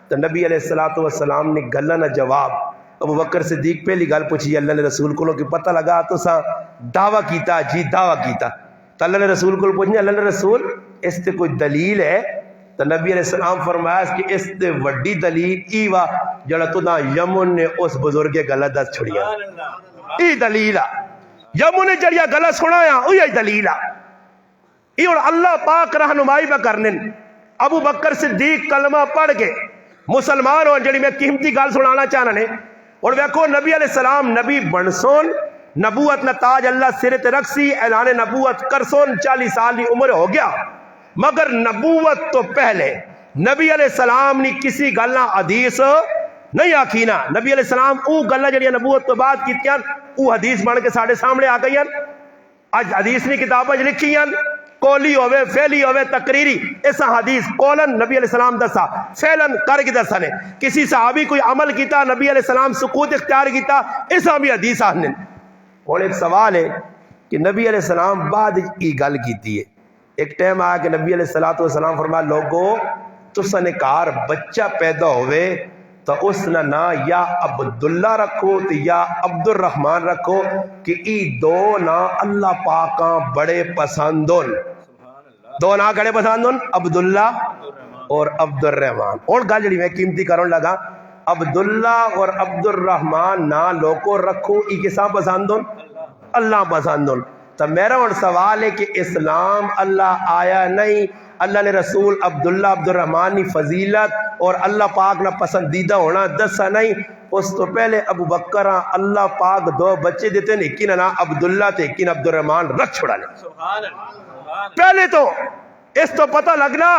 تو نبی علیہ السلام نے گلہ نہ جواب. ابو بکر صدیق پہلی گل پوچھی اللہ نے رسول کو کہ پتہ لگا تو سا دعویٰ کیتا, جی دعویٰ کیتا. تو اللہ نے رسول کو پوچھنے اللہ نے رسول اس تے کوئی دلیل ہے؟ تو نبی علیہ السلام فرمایا کہ اس تے وڈی دلیل ایوا جڑا تو دا یمن نے اس بزرگ گلہ دس چھڑیا, ای دلیل آ یمن نے جڑیا گلہ سنایا ای دلیل آ. ای اور اللہ پاک رہنمائی پہ کرنے. ابو بکر صدیق کلمہ پڑھ کے مسلمان ہو جڑی میں قیمتی گل سنانا چاہنا نے. اور دیکھو نبی علیہ السلام نبی بنسون, نبوت نہ تاج اللہ سر تے رکھسی, اعلان نبوت کرسون, 40 سال کی عمر ہو گیا. مگر نبوت تو پہلے نبی علیہ السلام نے کسی گلہ حدیث نہیں آکھی نا. نبی علیہ السلام او گلہ جڑی نبوت تو بعد کیتیاں او حدیث بن کے ساڑھے سامنے آ گئی. اج حدیث نے کتابیں لکھی ہیں, قولی ہوئے فعلی ہوئے تقریری. ایسا حدیث قولن نبی علیہ السلام دسا, فعلن کر کے دسا نے. کسی صحابی کوئی عمل کیتا نبی علیہ السلام سکوت اختیار کیتا, ایسا بھی حدیث آنے. اور ایک سوال ہے کہ نبی علیہ السلام بعد کی گل کیتی ہے. ایک ٹائم آیا کہ نبی علیہ السلام فرمایا لوگو تسا نے کار بچہ پیدا ہوئے تو اس نا یا عبداللہ رکھو تو یا عبد الرحمن رکھو کہ ای دو نا اللہ پاکاں بڑے پسندن. دو نا کڑے پسندن, عبداللہ اور عبد الرحمن. اور گل جڑی میں قیمتی کرن لگا, عبداللہ اور عبد الرحمن نا لوگو رکھو ای کساں پسندن, اللہ پسندن. تو میرا اور سوال ہے کہ اسلام اللہ آیا نہیں, اللہ نے رسول عبداللہ عبد الرحمن کی فضیلت اور اللہ پاک نہ پسندیدہ ہونا دسا نہیں. اس تو پہلے ابو بکر اللہ پاک 2 بچے دیتے ہیں, ایک نا عبداللہ تے ایک عبد الرحمن رکھ چھوڑا لے. پہلے تو اس تو پتہ لگنا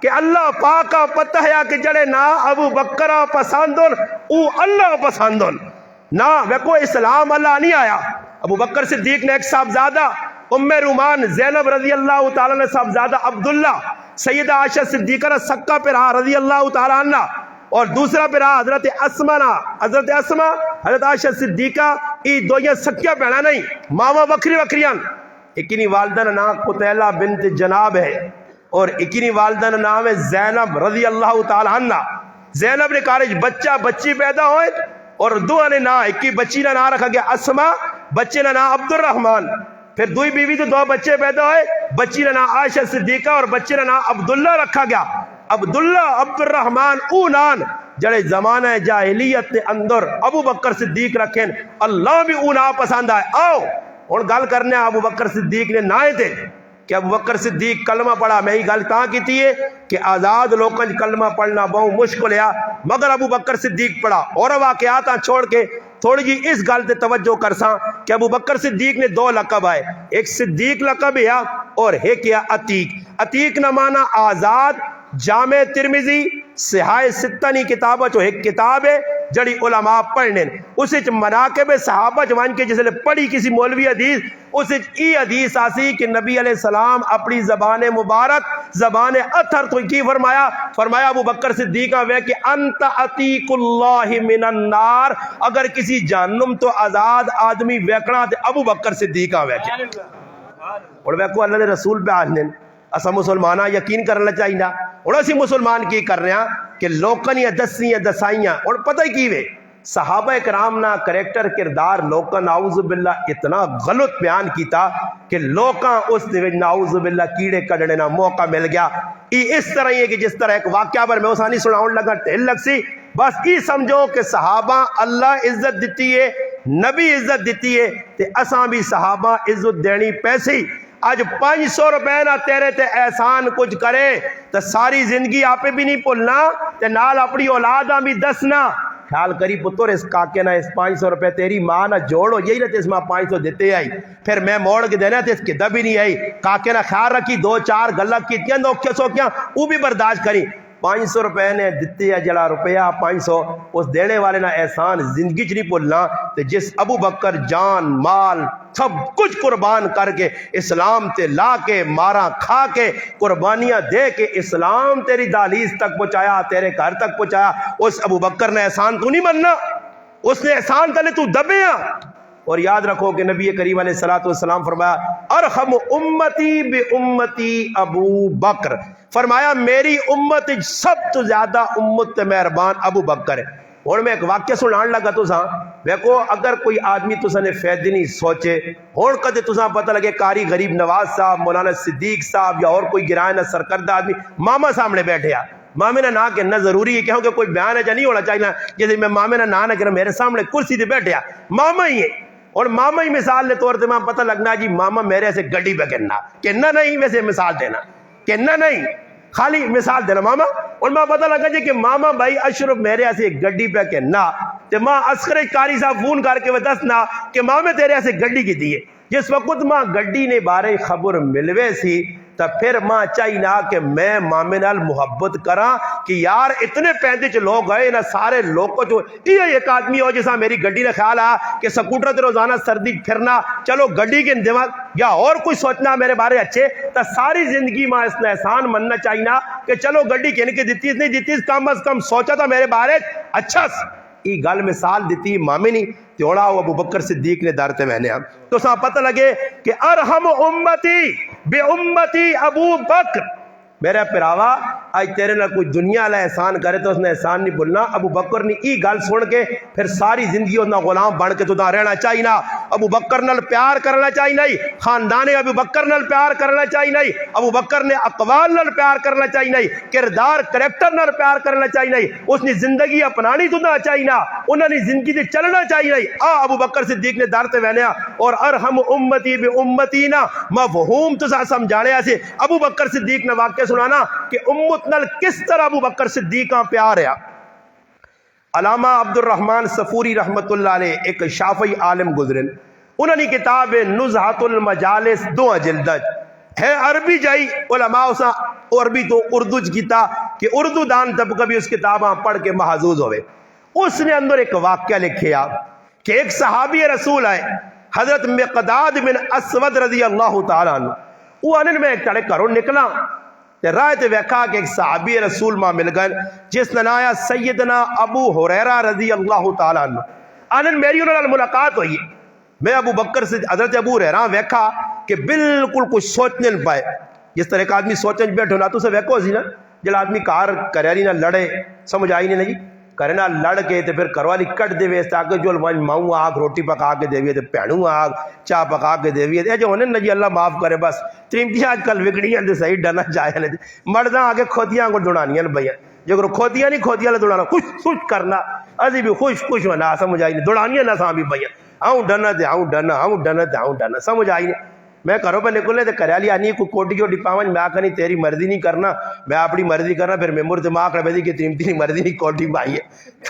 کہ اللہ پاک کا پتہ ہے کہ جڑے نا ابو بکر پسندن او اللہ پسندن نا ویکو اسلام اللہ نہیں آیا. ابو بکر صدیق نے ایک صاحبزادہ ام رومان زینب رضی اللہ تعالیٰ نے صاحبزادہ عبداللہ سیدہ عائشہ صدیقہ نے سکا پرا رضی اللہ تعالیٰ عنہ اور دوسرا پرا حضرت اسما حضرت اسما حضرت عائشہ صدیقہ ای دویاں سکیاں پہنا نہیں ماما وکری وکریاں. اکنی والدہ کا نام قتیلہ بنت جناب ہے اور اکنی والدہ کا نام ہے زینب رضی اللہ تعالیٰ عنہ. زینب نے کارج بچہ بچی پیدا ہوئے اور دو نے نا ایک بچی کا نام رکھا گیا اسما, بچے کا نام عبد الرحمن. پھر دوئی بیوی تو دو بچے پیدا ہوئے, بچی کا نام عائشہ صدیقہ اور بچے کا نام عبداللہ رکھا گیا. عبداللہ عبد الرحمن او نان جڑے زمانہ جاہلیت کے اندر ابو بکر صدیق رکھیں اللہ بھی او نام پسند آئے. آؤ اور گل کرنے ابو بکر صدیق نے نائے تھے کہ ابو بکر صدیق کلمہ پڑھا. میں ہی گل کہاں کی تھی کہ آزاد لوگوں کلمہ پڑھنا بہت مشکل ہے مگر ابو بکر صدیق پڑھا. اور واقعات چھوڑ کے تھوڑی جی اس گل تے توجہ کرساں کہ ابو بکر صدیق نے دو لقب آئے, ایک صدیق لقب ہے اور ایک ہے عتیق. عتیق نہ مانا آزاد. جامع ترمذی صحاح ستانی کتاب جو ایک کتاب ہے جڑی علماء پڑھنے اس مناقب صحابہ جوان کے جسے پڑھی کسی مولوی حدیث اس ای حدیث آسی کہ نبی علیہ السلام اپنی زبان مبارک زبان اتھر تو کی فرمایا ابو بکر صدیق وے کہ انت عتیق اللہ من النار. اگر کسی جہنم تو آزاد آدمی ویکنا تے ابو بکر صدیق وے اور ویکو اللہ دے رسول پہ آجنے اسا مسلمانہ یقین کرنا چاہیے اور اسی مسلمان کی کر رہے ہیں کہ لوکاں یا دسیاں دسائیاں اور پتہ ہی کی وے صحابہ کرام نا کریکٹر کردار لوکاں نعوذ باللہ اتنا غلط بیان کیتا کہ لوکاں اس دے نعوذ باللہ کیڑے کڈنے نا موقع مل گیا. ای اس طرح ہی ہے کہ جس طرح ایک واقعہ پر میں اسانی سناؤں لگا ٹھل لگ سی. بس ای سمجھو کہ صحابہ اللہ عزت دیتی ہے نبی عزت دیتی ہے تے اساں بھی صحابہ عزت دینی پیسی. آج 500 روپے نہ تیرے تے احسان کچھ کرے تو ساری زندگی آپ بھی نہیں بھولنا تے نال اپنی اولاداں بھی دسنا. خیال کری پتر اس کاکے نہ اس 500 روپے تیری ماں نہ جوڑو یہی نہ اس ماں 500 دیتے آئی پھر میں موڑ کے دینا تے اس کی دبی نہیں آئی. کاکے نہ خیال رکھی 2-4 گلہ کیتیاں نوکھے سوکیاں وہ بھی برداشت کری. 500 روپے نے دیتے ہے جڑا روپیہ 500 اس دینے والے نہ احسان زندگی چ نہیں بھولنا. تے جس ابو بکر جان مال سب کچھ قربان کر کے اسلام تے لا کے مارا کھا کے قربانیاں دے کے اسلام تیری دہلیز تک پہنچایا تیرے گھر تک پہنچایا, اس ابو بکر نے احسان تو نہیں مننا, اس نے احسان تلے تو دبیا. اور یاد رکھو کہ نبی کریم علیہ الصلوۃ والسلام فرمایا ارحم امتی بے امتی ابو بکر. فرمایا میری امت سب تو زیادہ امت مہربان ابو بکر ہے. اور میں ایک واقعہ سنان لگا تو ساں دیکھو اگر کوئی آدمی تو نے فائدے نہیں سوچے اور کدے تو پتہ لگے قاری غریب نواز صاحب مولانا صدیق صاحب یا اور کوئی گرائے نہ سرکردہ آدمی ماما سامنے بیٹھے آ مامے نہ کہنا ضروری ہے کہ کوئی بیان ہے جا نہیں ہونا چاہیے جیسے میں مامے نہ کہنا میرے سامنے کرسی تے بیٹھے آ ماما ہی ہے اور ماما ہی مثال لے طور تے پتہ لگنا جی ماما میرے سے گڈی پہ کہنا نہیں ویسے مثال دینا کہنا نہیں خالی مثال دینا ماما. اور ماں پتہ لگا جی کہ ماما بھائی اشرف میرے ایسے گڈی پہ کہنا تے ماں عسکر قاری صاحب فون کر کے دسنا کہ ماں میں تیرے ایسے گڈی کی دی ہے. جس وقت ماں گڈی نے بارے خبر ملوے سی تو پھر ماں چاہیے کہ میں مامے نال محبت کراں کہ یار اتنے پیندے چ لوگ گئے نہ سارے لوگ جو یہ ایک آدمی ہو جیسا میری گڈی نے خیال آ کہ سکوٹر تے روزانہ سردی پھرنا چلو گڈی کے دماغ یا اور کوئی سوچنا میرے بارے اچھے تو ساری زندگی ماں اس نے احسان مننا چاہیے کہ چلو گڈی کہنے کے دیتی نہیں دیتی کم از کم سوچا تھا میرے بارے اچھا ای گل مثال دیتی مامی نہیں تیوڑا ابو بکر صدیق نے دارتے میں نے تو سا پتہ لگے کہ ارحم امتی بے امتی ابو بکر. میرے پراوا آج تیرے نہ کوئی دنیا علیہ احسان کرے تو اس نے احسان نہیں بھولنا. ابو بکر نے ای گل سن کے پھر ساری زندگی اس نے غلام بن کے تو نہ رہنا چاہیے نا. ابو بکر نال پیار کرنا چاہیے نہیں, خاندان ابو بکر نال پیار کرنا چاہیے نہیں, ابو بکر نے اقوال نال پیار کرنا چاہیے نہیں, کردار کریکٹر نال پیار کرنا چاہیے نہیں, اس نے زندگی اپنانی تو نہ چاہیے نا, انہوں نے زندگی دے چلنا چاہیے نہیں. ابو بکر صدیق نے دارتے وینیا اور ارحم امتی بے امتی نا مفہوم تو سمجھانے ایسے ابو بکر صدیق نے واقعہ سنانا کہ امت نال کس طرح ابو بکر صدیق کا پیار ہے. علامہ عبد الرحمن صفوری رحمت اللہ علیہ ایک شافعی عالم گزرن, انہوں نے کتاب نزہۃ المجالس 2 جلد ہے عربی جائی علماء اسا عربی تو اردو کیتا کہ اردو دان تب کبھی اس کتاباں پڑھ کے محظوظ ہوئے. اس نے اندر ایک واقعہ لکھے آپ کہ ایک صحابی رسول آئے حضرت مقداد بن اسود رضی اللہ تعالیٰ عنہ. وہ انن میں ایک تڑے کرو نکلا تے راہ تے ویکھا کہ ایک صحابی رسول ماں مل گئے جس نے نایا سیدنا ابو ہریرہ رضی اللہ تعالیٰ عنہ. انن میری انہوں نے ملاقات ہوئی. میں ابو بکر سے حضرت ابو ہریرہ ویکھا کہ بالکل کچھ سوچنے نہ پائے. جس طرح ایک آدمی سوچنے بیٹھو نا تو سے ویکھو سی نا جل آدمی کار کریالی نہ لڑے سمجھ آئی نہیں جی کرے نہ لڑ کے تے پھر کروالی کٹ دے ویسے آگے جو ماؤں آگ روٹی پکا کے دے ویے تے پہنوں آگ چاہ پکا کے دے ویے جو ہونے نا جی اللہ معاف کرے بس تریمتی آج کل وگڑیاں دے صحیح ڈنا جائے مرداں آگے کھوتیاں کو ڈڑانیاں بھیا جو کھوتیاں نہیں کھوتیاں لے ڈڑانا خوش خوش کرنا ازی بھی خوش خوش ہونا سمجھ آئی نہیں ڈڑانیاں نہ ساں بھی بھیا آؤں ڈنا تے آؤں ڈنا آؤں ڈنا تے آؤں ڈنا سمجھ آئی نہیں. میں کرو پہ نکلنے تے کریالی آنی کوئی کوٹی چھوٹی پاون میں آکھا نہیں تیری مرضی نہیں کرنا میں اپنی مرضی کرنا پھر ممبر دماغ رہے دی کہ تیری مرضی نہیں کوٹی پائی ہے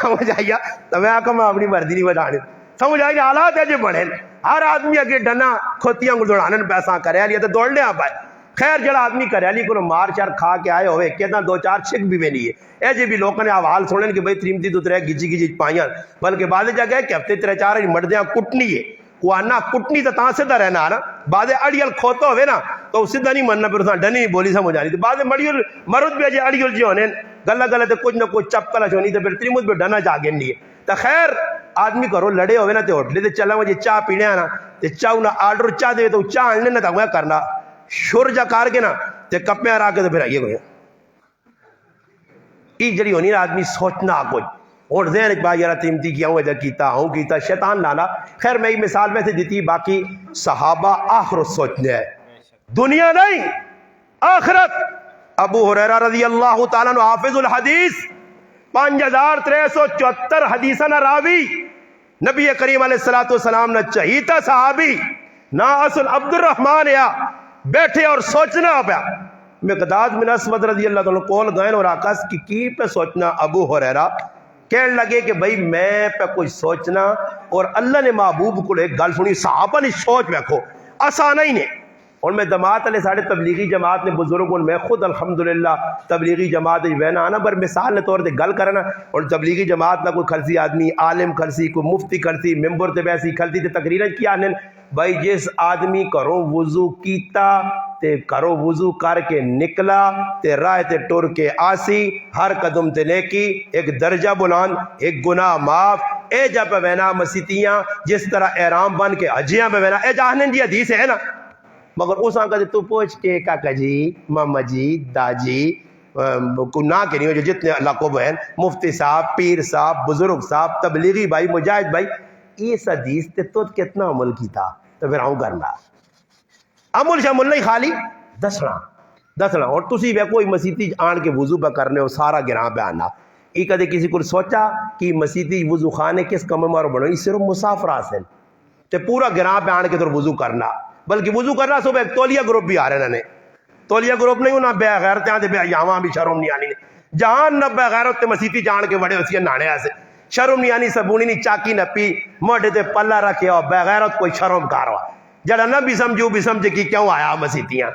سمجھ آئیا تو میں آکھا میں اپنی مرضی نہیں بتانے سمجھ آئی حالات ہے جو بڑھیں ہر آدمی اگے ڈنا کھوتیاں کو دوڑانن پیسہ کریالی تو دوڑنے آ پائے. خیر جڑا آدمی کریالی کو مار چار کھا کے آئے ہوئے کہتا دو چار چھک بھی نہیں ہے اے جی بھی لوگوں نے حوال سنن کہ بھئی تریمتی تو ترے گجی گجی پائیاں بلکہ بعد جگہ کہ ہفتے ترے چار مردیاں کٹنی ہے وہ آنا کٹنی تو تاں سیدھا رہنا نا بعد اڑیل کھوتا ہوئے نا تو سیدھا نہیں مننا پھر ڈنی بولی سمجھ آنی بعد مڑیل مرد بھی اجے اڑیل جی ہونے گلہ گلہ تے کچھ نہ کچھ چپکلا چونی تو پھر تریمت بھی ڈنا جاگے نہیں ہے. تو خیر آدمی کرو لڑے ہوئے نا تے ہوٹلے تے چلا مجھے چاہ پینے آنا تے چاہ نا آرڈر چاہ دے تو چاہ آنے نا تا کرنا شور جا کار کے نا تے کپیاں را کے تو پھر آئیے گئے ای جڑی ہونی نا آدمی سوچنا کچھ اور ذہن ایک بار یارا تیمتی کیا ہوں ادھر کیتا شیطان لانا. خیر میں مثال میں سے دیتی باقی صحابہ آخرت سوچنے ہے دنیا نہیں آخرت. ابو ہریرہ رضی اللہ تعالیٰ عنہ حافظ الحدیث 5374 حدیثنا راوی نبی کریم علیہ السلام نے چہیتا صحابی نا اصل عبد الرحمن یا بیٹھے اور سوچنا پیا. مقداد بن اسود رضی اللہ تعالیٰ کول گئے اور آقاس کی پہ سوچنا. ابو ہریرہ کہنے لگے کہ بھئی میں پہ کوئی سوچنا اور اللہ نے محبوب کو ایک گل سنی صحابہ نے سوچ بیکھو آسانہ ہی نہیں. اور میں دماغ علیہ ساڑھے تبلیغی جماعت نے بزرگوں میں خود الحمدللہ تبلیغی جماعت وینا آنا بر مثال نے طور دے گل کرنا اور تبلیغی جماعت نہ کوئی خلصی آدمی عالم خلصی کوئی مفتی خلصی ممبر تے بیسی خلصی تے تقریریں کیا آنن بھائی جس آدمی کرو وضو کیتا تے کرو وضو کر کے نکلا تے راہ تے ٹر کے آسی ہر قدم تے نیکی ایک درجہ بلان ایک گناہ معاف اے جا پہ وینا مسیتیاں جس طرح احرام بن کے حجیاں پہ وینا اے جاہنن جی حدیث ہے نا مگر اس آنکہ تو پوچھ کے کاکا جی ماما جی داجی کو نہ کے نہیں ہو جو جتنے اللہ کو بہن مفتی صاحب پیر صاحب بزرگ صاحب تبلیغی بھائی مجاہد بھائی اس حدیث تے تو کتنا عمل کی تھا تو پھر آؤں کرنا عمل شامل نہیں خالی دسنا اور تسی وے کوئی مسیتی آن کے وضو پہ کرنے ہو سارا گراں پہ آنا یہ کدے کسی کو سوچا کہ مسیتی وضو خانے کس کم مارو بنو یہ صرف مسافر حاصل تے پورا گراں پہ آن کے تو وضو کرنا بلکہ وضو کرنا صبح ایک تولیہ گروپ بھی آ رہے ہیں تولیہ گروپ نہیں ہونا بے غیرتیاں تے بے یاواں بھی شرم نہیں آنی جہان نہ بے غیرت تے مسیتی جان کے بڑے ہوسی نانے ایسے شرم نہیں آنی سبونی نہیں چاکی نہ پی موڈے تے پلہ رکھے ہو بے غیرت کوئی شرم کاروا جڑا نہ بھی سمجھے کہ کیوں آیا مسیتیاں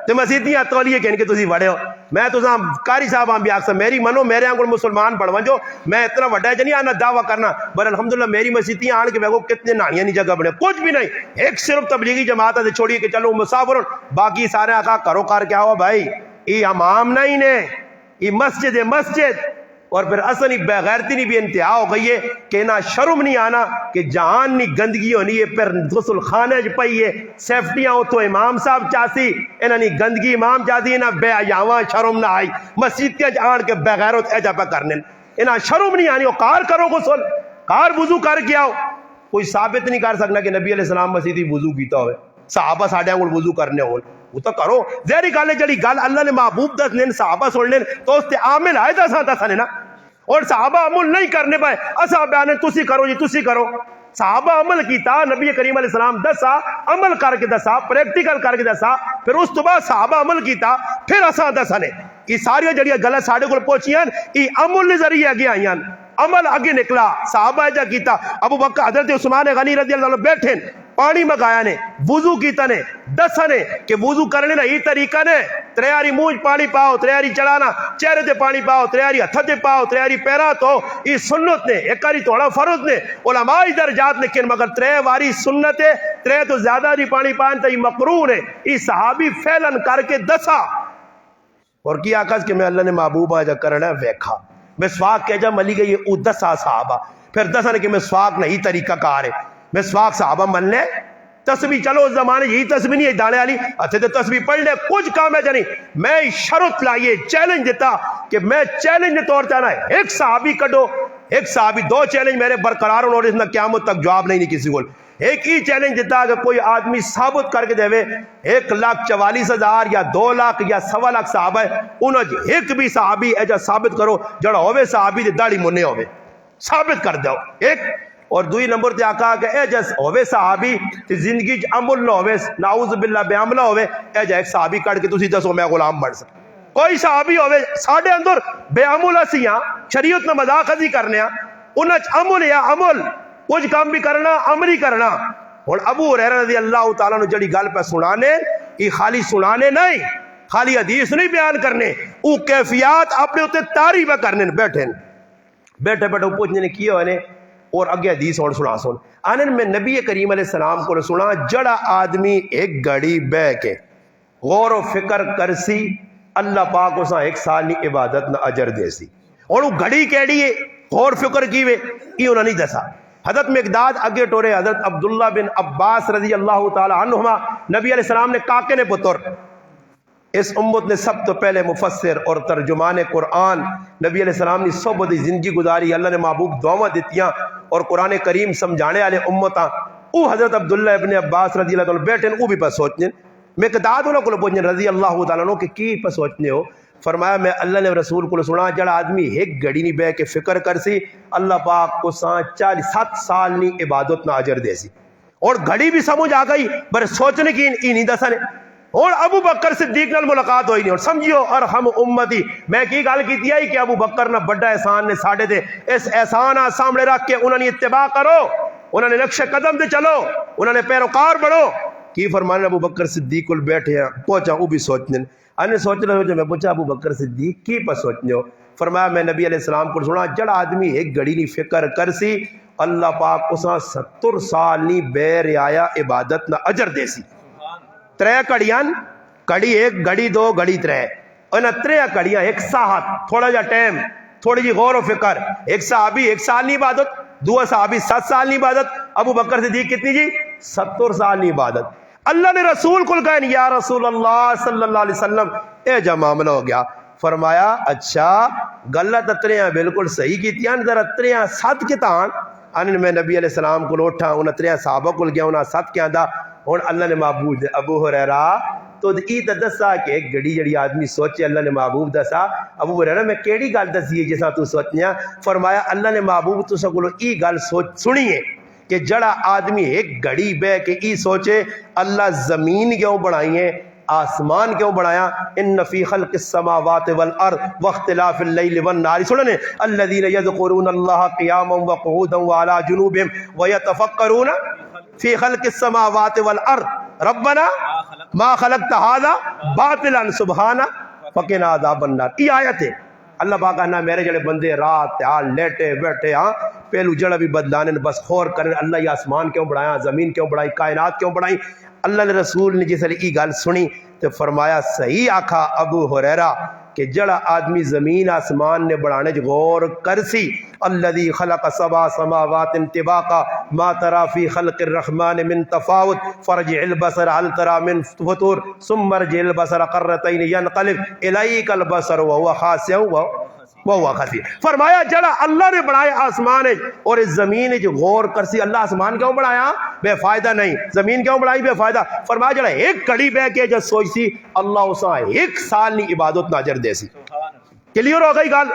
تے مسیتیاں تولیے کہن کے تسی بڑے ہو میں تو قاری صاحب بھی آکسا میری منو میرے آنگل مسلمان بڑھوان جو میں اتنا وڈا جنی آنا دعویٰ کرنا بل الحمدللہ میری مسیتیاں آن کے بیگو کتنے نانیاں نہیں جگہ بڑھے کچھ بھی نہیں ایک صرف تبلیغی جماعت ہے چھوڑیے کہ چلو مسافر باقی سارے آقا کرو کار کیا ہوا بھائی یہ امام نہیں نے یہ مسجد اور پھر اصلی بے غیرتی نہیں بھی انتہا ہو گئی ہے کہ نہ شرم نہیں آنا کہ جہان نہیں گندگی ہونی ہے پھر غسل خانہ جو پئی ہے سیفٹیاں ہو تو امام صاحب چاہتی انہاں نہیں گندگی امام چاہتی نہ بے یاواں شرم نہ آئی مسجد آن کے بے غیرت ایجا پہ کرنے انہاں شرم نہیں آنی کار کرو غسل کار وضو کر کے آؤ کوئی ثابت نہیں کر سکنا کہ نبی علیہ السلام مسیدی وضو کیتا ہوئے صحابہ ساڑھے آنگل وضو کرنے ہوں وہ تو کرو زہری گالے جڑی گال اللہ نے محبوب دس لین صحابہ سوڑ لین تو اس تے عامل آئے دسا سنے نا اور صحابہ عمل نہیں کرنے پائے اصحاب بیانے تسی کرو جی تسی کرو صحابہ عمل کیتا نبی کریم علیہ السلام دسا عمل کر کے دسا پریکٹیکل کر کے دسا پھر اس تو بعد صحابہ عمل کیتا پھر اساں دسا نے یہ ساری جڑیاں غلط ساڑھے کو پہنچیاں یہ عمل نے ذریعے آگے آئیاں عمل آگے نکلا صحابہ جا کیتا ابو بکر حضرت عثمان غنی رضی اللہ عنہ بیٹھیں پانی مگایا نے وضو کیتا نے دسا نے کہ وضو کرنے نا یہ طریقہ نے تریاری منہ پانی پاؤ تریاری چڑھانا چہرے تے پانی پاؤ تریاری ہتھ تے پاؤ تریاری پیرا تو یہ سنت نے ایک کاری توڑا فرض نے علماء درجات نے کن مگر ترے واری سنت ہے ترے تو زیادہ دی پانی پائن تا یہ مقرون ہے یہ صحابی فعلن کر کے دسا اور کیا کہا کہ میں اللہ نے محبوب آجا کرنا ہے ویکھا مسواک کہہ جا ملی گئی یہ دسا صحابہ پھر دسا نے کہ مسواک نہیں طریقہ کار ہے مسواک صحابہ من لے تسبیح چلو اس زمانے یہی تسبیح نہیں ہے دانے والی اچھے تو تسبیح پڑھ لے کچھ کام ہے جانی میں شرط لائیے چیلنج دیتا کہ میں چیلنج دے طور چاہنا ہے ایک صحابی کڈو ایک صحابی دو چیلنج میرے برقرار اور اس نے قیامت تک جواب نہیں کسی کو ایک ہی چیلنج دیتا کہ کوئی آدمی ثابت کر کے دے 1,44,000 یا 2 لاکھ یا 1.25 لاکھ صحابہ ہے انہوں ایک بھی صحابی ایجا ثابت کرو جڑا ہوئے صحابی دے داڑھی مننے ہوئے ثابت کر دو ایک اور دوئی نمبر تے آقا کہ اے جس ہوئے صحابی تے زندگی چ عمل نہ ہوئے نعوذ باللہ بے عملہ ہوئے اے جا ایک صحابی کٹ کے تسی دسو میں غلام بن سکتا کوئی صحابی ہوئے ساڑھے اندر بے عملہ سیاں شریعت نہ مذاق ازی کرنے انہاں عمل یا عمل کچھ کام بھی کرنا عملی کرنا اور ابو ہریرہ رضی اللہ تعالیٰ نے جڑی گل پہ سنانے یہ خالی سنانے نہیں خالی حدیث نہیں بیان کرنے وہ کیفیات اپنے ہوتے تاری پہ کرنے بیٹھے بیٹھے پوچھنے نے کیا ہوئے اور اگے حدیث اور سنا سن آنن میں نبی کریم علیہ السلام کو سنا جڑا آدمی ایک گھڑی بے کے غور و فکر کرسی اللہ پاک اسا 1 سال کی عبادت نہ اجر دے سی اور وہ گھڑی کیڑی ہے غور فکر کیوے یہ انہوں نے دسا حضرت مقداد اگے ٹورے حضرت عبداللہ بن عباس رضی اللہ تعالی عنہما نبی علیہ السلام نے کاکے نے پتر اس امت نے سب تو پہلے مفسر اور ترجمان قرآن نبی علیہ السلام نے صحبت زندگی گزاری اللہ نے محبوب دعویٰ دیتیاں اور قرآن کریم سمجھانے والے امتاں او حضرت عبداللہ ابن عباس رضی اللہ تعالیٰ بیٹھے او بھی پہ سوچنے مقداد انہوں کو پوچھنے رضی اللہ تعالیٰ عنہ کہ کی پہ سوچنے ہو فرمایا میں اللہ نے رسول کو سنا جڑا آدمی ایک گھڑی نہیں بے کے فکر کر سی اللہ پاک کو 7 سال نی عبادت نہ اجر دے سی اور گھڑی بھی سمجھ آ گئی پر سوچنے کی نہیں دسا نے اور ابو بکر صدیق نال ملاقات ہوئی نہیں اور سمجھیو ارحم امتی میں کی گل کی ہے کہ ابو بکر نہ بڑا احسان نے ساڑھے دے اس احسان سامنے رکھ کے انہوں نے اتباع کرو انہوں نے نقش قدم دے چلو انہوں نے پیروکار بڑھو کی فرمانے ابو بکر صدیق کو بیٹھے ہیں پہنچا وہ بھی سوچنے انہیں سوچ رہے ہو جو میں پوچھا ابو بکر صدیق کی پر سوچنے ہو فرمایا میں نبی علیہ السلام کو سنا جڑا آدمی ایک گھڑی نہیں فکر کر سی اللہ پاک اساں 70 سال نہیں بے رعایا عبادت نہ اجر دے سی 3 کڑیاں کڑی 1 گھڑی 2 گھڑی 3 انہیں 3 کڑیاں 1 ساعت تھوڑا جا ٹائم تھوڑی جی غور و فکر ایک صحابی 1 سال نہیں عبادت 2 صحابی 7 سال نہیں عبادت ابو بکر صدیق کتنی جی 70 سال نہیں عبادت اللہ نے رسول کو کہا یا رسول اللہ صلی اللہ علیہ وسلم اے جا معاملہ ہو گیا فرمایا اچھا غلط اتریاں بالکل صحیح کیتیاں ذرا اتریاں 7 کتان ان میں نبی علیہ السلام کو اٹھا ان اتریاں صحابہ کو گیا انہاں 7 کیا دا ہن اللہ نے محبوب ابو ہریرہ تو ای تے دسا کہ ایک گھڑی جڑی آدمی سوچے اللہ نے محبوب دسا ابو ہریرہ میں کیڑی گل دسی ہے جسا تو سوچنیا فرمایا اللہ نے محبوب تو سکولو ای گل سنیے کہ جڑا آدمی ایک گھڑی بے کہ ای سوچے اللہ زمین کیوں بڑھائی ہے آسمان کیوں بڑھایا ان فی خلق السماوات والارض واختلاف اللیل والنہار سننے الذین یذکرون اللہ قیاما وقعودا وعلی جنوبهم ویتفکرون فی خلق السماوات والارض ربنا ما خلقت هذا باطلا سبحانک فقنا عذاب النار یہ آیت ہے اللہ پاک کہنا میرے جڑے بندے رات لیٹے بیٹھے ہاں پہلو جڑا بھی بدلانے بس خور کریں اللہ یہ آسمان کیوں بڑھایا زمین کیوں بڑھائی کائنات کیوں بڑھائی اللہ نے رسول نے جس ای گل سنی تو فرمایا صحیح آکھا ابو ہریرہ کہ جڑا آدمی زمین آسمان نے بڑھانے جو غور کرسی الذی خلق 7 سماوات طباقا ما ترى في خلق الرحمن من تفاوت فرجع البصر هل ترى من فطور ثم ارجع البصر قرتين ينقلب اليك البصر وهو خاسئ وهو خسیر فرمایا جڑا اللہ نے بڑھایا آسمان ہے اور اس زمین جو غور کرسی اللہ آسمان کیوں بڑھایا بے فائدہ نہیں زمین کیوں بڑھائی بے فائدہ فرمایا جڑا ایک کڑی بے کے جو سوچ سی اللہ اسا 1 سال نہیں عبادت ناجر دے سی کلیئر ہو گئی گل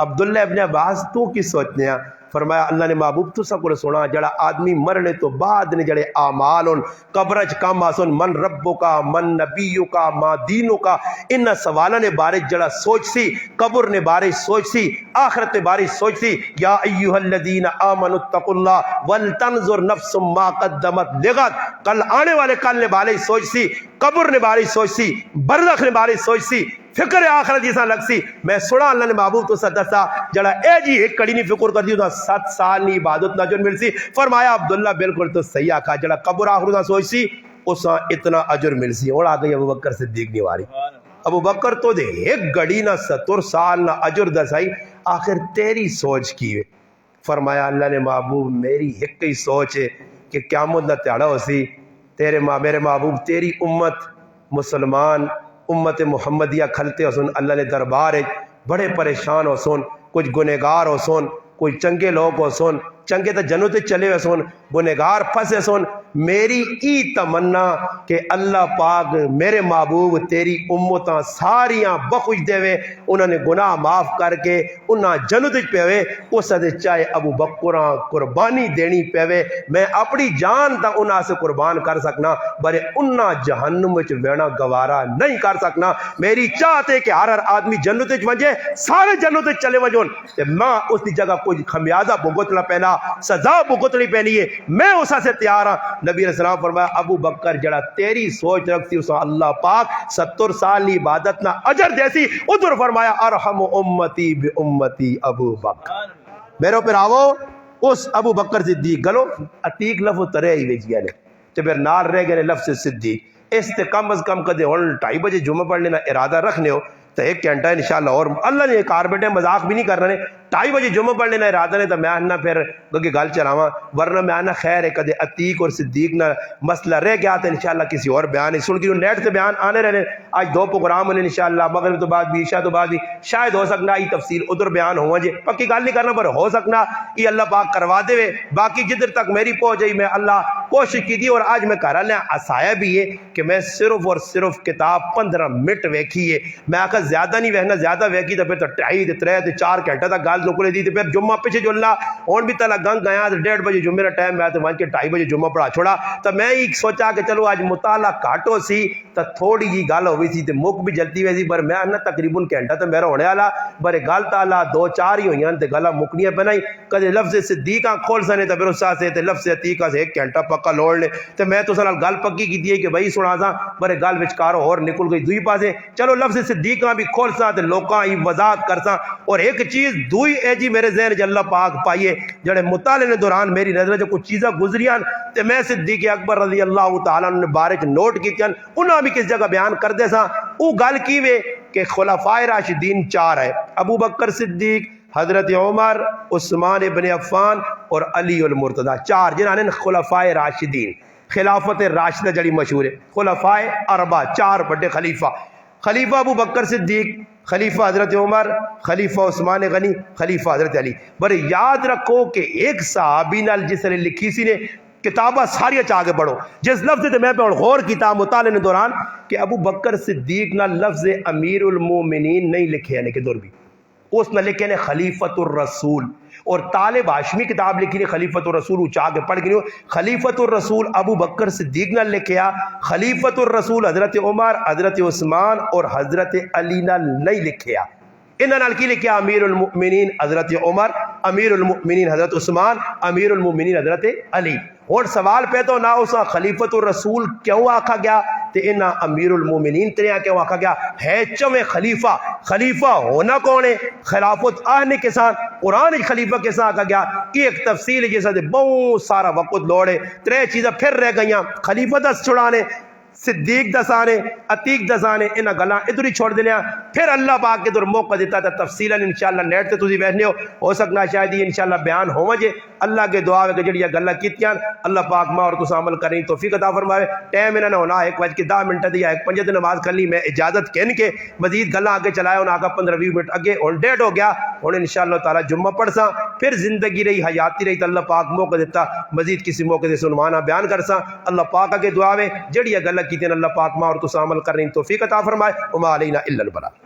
عبداللہ ابن عباس تو کی سوچنے ہیں فرمایا اللہ نے محبوب تو سب کو سنا جڑا آدمی مرنے تو بعد نے جڑے اعمال ان قبرچ کم آسن من ربو کا من نبیو کا ما دینو کا ان سوالوں نے بارے جڑا سوچ سی قبر نے بارے سوچ سی آخرت نے بارے سوچ سی یا ایھا الذین آمنوا اتقوا اللہ ولتنظر نفس ما قدمت لغد کل آنے والے کل نے بارے سوچ سی قبر نے بارے سوچ سی برزخ نے بارے سوچ سی فکر آخرت جیسا لگ سی میں سنا اللہ نے محبوب تو سدسا جڑا اے جی ایک کڑی نہیں فکر کر دی تو 7 سال نہیں عبادت نہ جو مل سی فرمایا عبداللہ بالکل تو صحیح آکھا جڑا قبر آخرت نہ سوچ سی اس اتنا اجر مل سی اور آگئی ابو بکر صدیق نہیں واری ابو بکر تو دے ایک گڑی نہ 70 سال نہ اجر دسائی آخر تیری سوچ کی ہے فرمایا اللہ نے محبوب میری ایک ہی سوچ ہے کہ قیامت نہ تیڑا ہو سی تیرے میرے محبوب تیری امت مسلمان امت محمدیہ کھلتے ہو سن اللہ نے دربار ہے بڑے پریشان ہو سن کچھ گنہگار ہو سن کوئی چنگے لوگ ہو سن چنگے تو جنت چلے ہوئے سن گنہگار پھنسے سن میری ای تمنا کہ اللہ پاک میرے محبوب تیری امتاں ساریاں بخش دے وے انہوں نے گناہ معاف کر کے انہاں جنت پہ ہوئے اس دے چاہے ابو بکراں قربانی دینی پہ ہوئے میں اپنی جان تا انہاں سے قربان کر سکنا برے انہاں جہنم وچ وینا گوارا نہیں کر سکنا میری چاہتے کہ ہر آدمی جنت وچ ونجے سارے جنت وچ چلے ونجون تے ماں اس دی جگہ کوئی خمیازہ بھگتنا پینا سزا بھگتنی پینی ہے میں اسا سے تیار ہاں نبی علیہ السلام فرمایا ابو بکر جڑا تیری سوچ رکھتی اسا اللہ پاک 70 سال کی عبادت نہ اجر دیسی ادھر فرمایا ارحم امتی بی امتی ابو بکر میرے پر آو اس ابو بکر صدیق گلو عتیق لفظ ترے ہی ویجیا نے تے پھر نال رہ گئے لفظ صدیق اس تے کم از کم کدے ہن 2:30 بجے جمعہ پڑھنے کا ارادہ رکھنے ہو تو 1 گھنٹہ انشاءاللہ اور اللہ نے کار بیٹھے مذاق بھی نہیں کرنا نے 2:30 بجے جمعہ پڑھ لینا ارادہ نے تو میں آنا پھر کہ گل چلاواں ورنہ میں آنا خیر ہے کدے عتیق اور صدیق نہ مسئلہ رہ گیا تو انشاءاللہ کسی اور بیان ہے سن کے نیٹ سے بیان آنے رہنے آج 2 پروگرام ہونے انشاءاللہ مغرب تو بعد بھی عشاء تو بعد بھی شاید ہو سکنا یہ تفصیل ادھر بیان ہوا جی پکی گل نہیں کرنا پر ہو سکنا یہ اللہ پاک کروا دے وے باقی جدھر تک میری پہنچ جائی میں اللہ کوشش کی تھی اور آج میں کہہ رہا اسایا بھی ہے کہ میں صرف اور صرف کتاب 15 منٹ ویکھی ہے میں آخر زیادہ نہیں ویکھنا زیادہ ویکھی تو پھر تو 2:30 3 4 گھنٹہ تک گال نکلے دی پھر جمعہ پیچھے جو اللہ ہون بھی تلا گنگ گیا 1:30 بجے جمعے کا ٹائم میں تو مان کے 2:30 بجے جمعہ پڑھا چھوڑا تو میں ہی سوچا کہ چلو آج مطالعہ کاٹو سی تو تھوڑی جی گل ہوئی سی تو مک بھی جلدی ویسی پر میں نا تقریباً گھنٹہ تو میرا ہونے والا پر گل تالا 2-4 ہی ہوئی تو گلا مکنیاں بنائی کدے لفظ صدیقہ کھول سنے تو پھر اس سے لفظ عتیقہ سے 1 گھنٹہ پکا لوڑ لے تو میں تو سنال گل پکی کی دی کہ بھائی سنا سا پر گل وچکارو اور نکل گئی دوئی پاسے چلو لفظ صدیقہ بھی کھول سا تو لوکاں ہی وضاحت کر سا اور ایک چیز دوئی اے جی میرے ذہن چ اللہ پاک پائیے جڑے مطالعے نے دوران میری نظر جو کچھ چیزاں گزریاں تے میں صدیق اکبر رضی اللہ تعالیٰ نے بارے نوٹ کیتیاں انہاں بھی کس جگہ بیان کر دے سا او گل کی وے کہ خلفائے راشدین 4 ہے ابو بکر صدیق حضرت عمر عثمان ابن عفان اور علی المرتضی 4 جنہاں نے خلفائے راشدین خلافت راشدہ جڑی مشہور ہے خلفائے اربع 4 بڑے خلیفہ ابو بکر صدیق خلیفہ حضرت عمر خلیفہ عثمان غنی خلیفہ حضرت علی بڑے یاد رکھو کہ ایک صحابی نال جس نے لکھی سی نے کتابہ ساری چاہ کے پڑھو جس لفظ تے میں پہ غور کیتا مطالعے نے دوران کہ ابو بکر صدیق نال لفظ امیر المومنین نہیں لکھے یعنی کہ دور بھی اس نہ لکھے نے خلیفۃ الرسول اور طالب ہاشمی کتاب لکھی نے خلیفۃ الرسول چاہ کے پڑھ گئی خلیفۃ الرسول ابو بکر صدیق نہ لکھیا خلیفۃ الرسول حضرت عمر حضرت عثمان اور حضرت علی نہ نہیں لکھیا انہاں نال کی لکھیا امیر المؤمنین حضرت عمر امیر المؤمنین حضرت عثمان امیر المؤمنین حضرت علی اور سوال پیدا نہ اسا خلیفۃ الرسول کیوں آکھا گیا تے انہاں امیر المومنین تریا کیوں آکھا گیا ہے چویں خلیفہ ہونا کون ہے خلافت آنے کے ساتھ قرآن خلیفہ کے ساتھ آکھا گیا ایک تفصیل جیسا دے بہت سارا وقت لوڑے 3 چیزیں پھر رہ گئیاں خلیفہ دس چھڑانے صدیق دسانے عتیق دسانے انہاں گلاں ادھر ہی چھوڑ دلیا پھر اللہ پاک کے در موقع دیتا تھا تفصیلاً انشاءاللہ نیٹ تے تسی بیٹھنے ہو سکنا شاید یہ انشاءاللہ بیان ہو وجے اللہ کے دعا ہے کہ جڑی گلاں کیتیاں اللہ پاک ماں اور تساں عمل کریں توفیق عطا فرمائے ٹائم انہاں نے ہونا 1:10 منٹ دی 1:05 نماز کرنی میں اجازت کہن کے مزید گلاں آگے چلایا انہاں کا 15-20 منٹ اگے اور 1:30 ہو گیا ہن انشاءاللہ تعالی جمعہ پڑھساں پھر زندگی رہی حیاتی رہی تو اللہ پاک موقع دیتا مزید کسی موقع سے سنوانا بیان کرساں اللہ پاک اگے دعا ہے جڑی گلاں کیتیاں اللہ پاک ماں اور تساں عمل کریں توفیق عطا فرمائے وما علینا الا البلاغ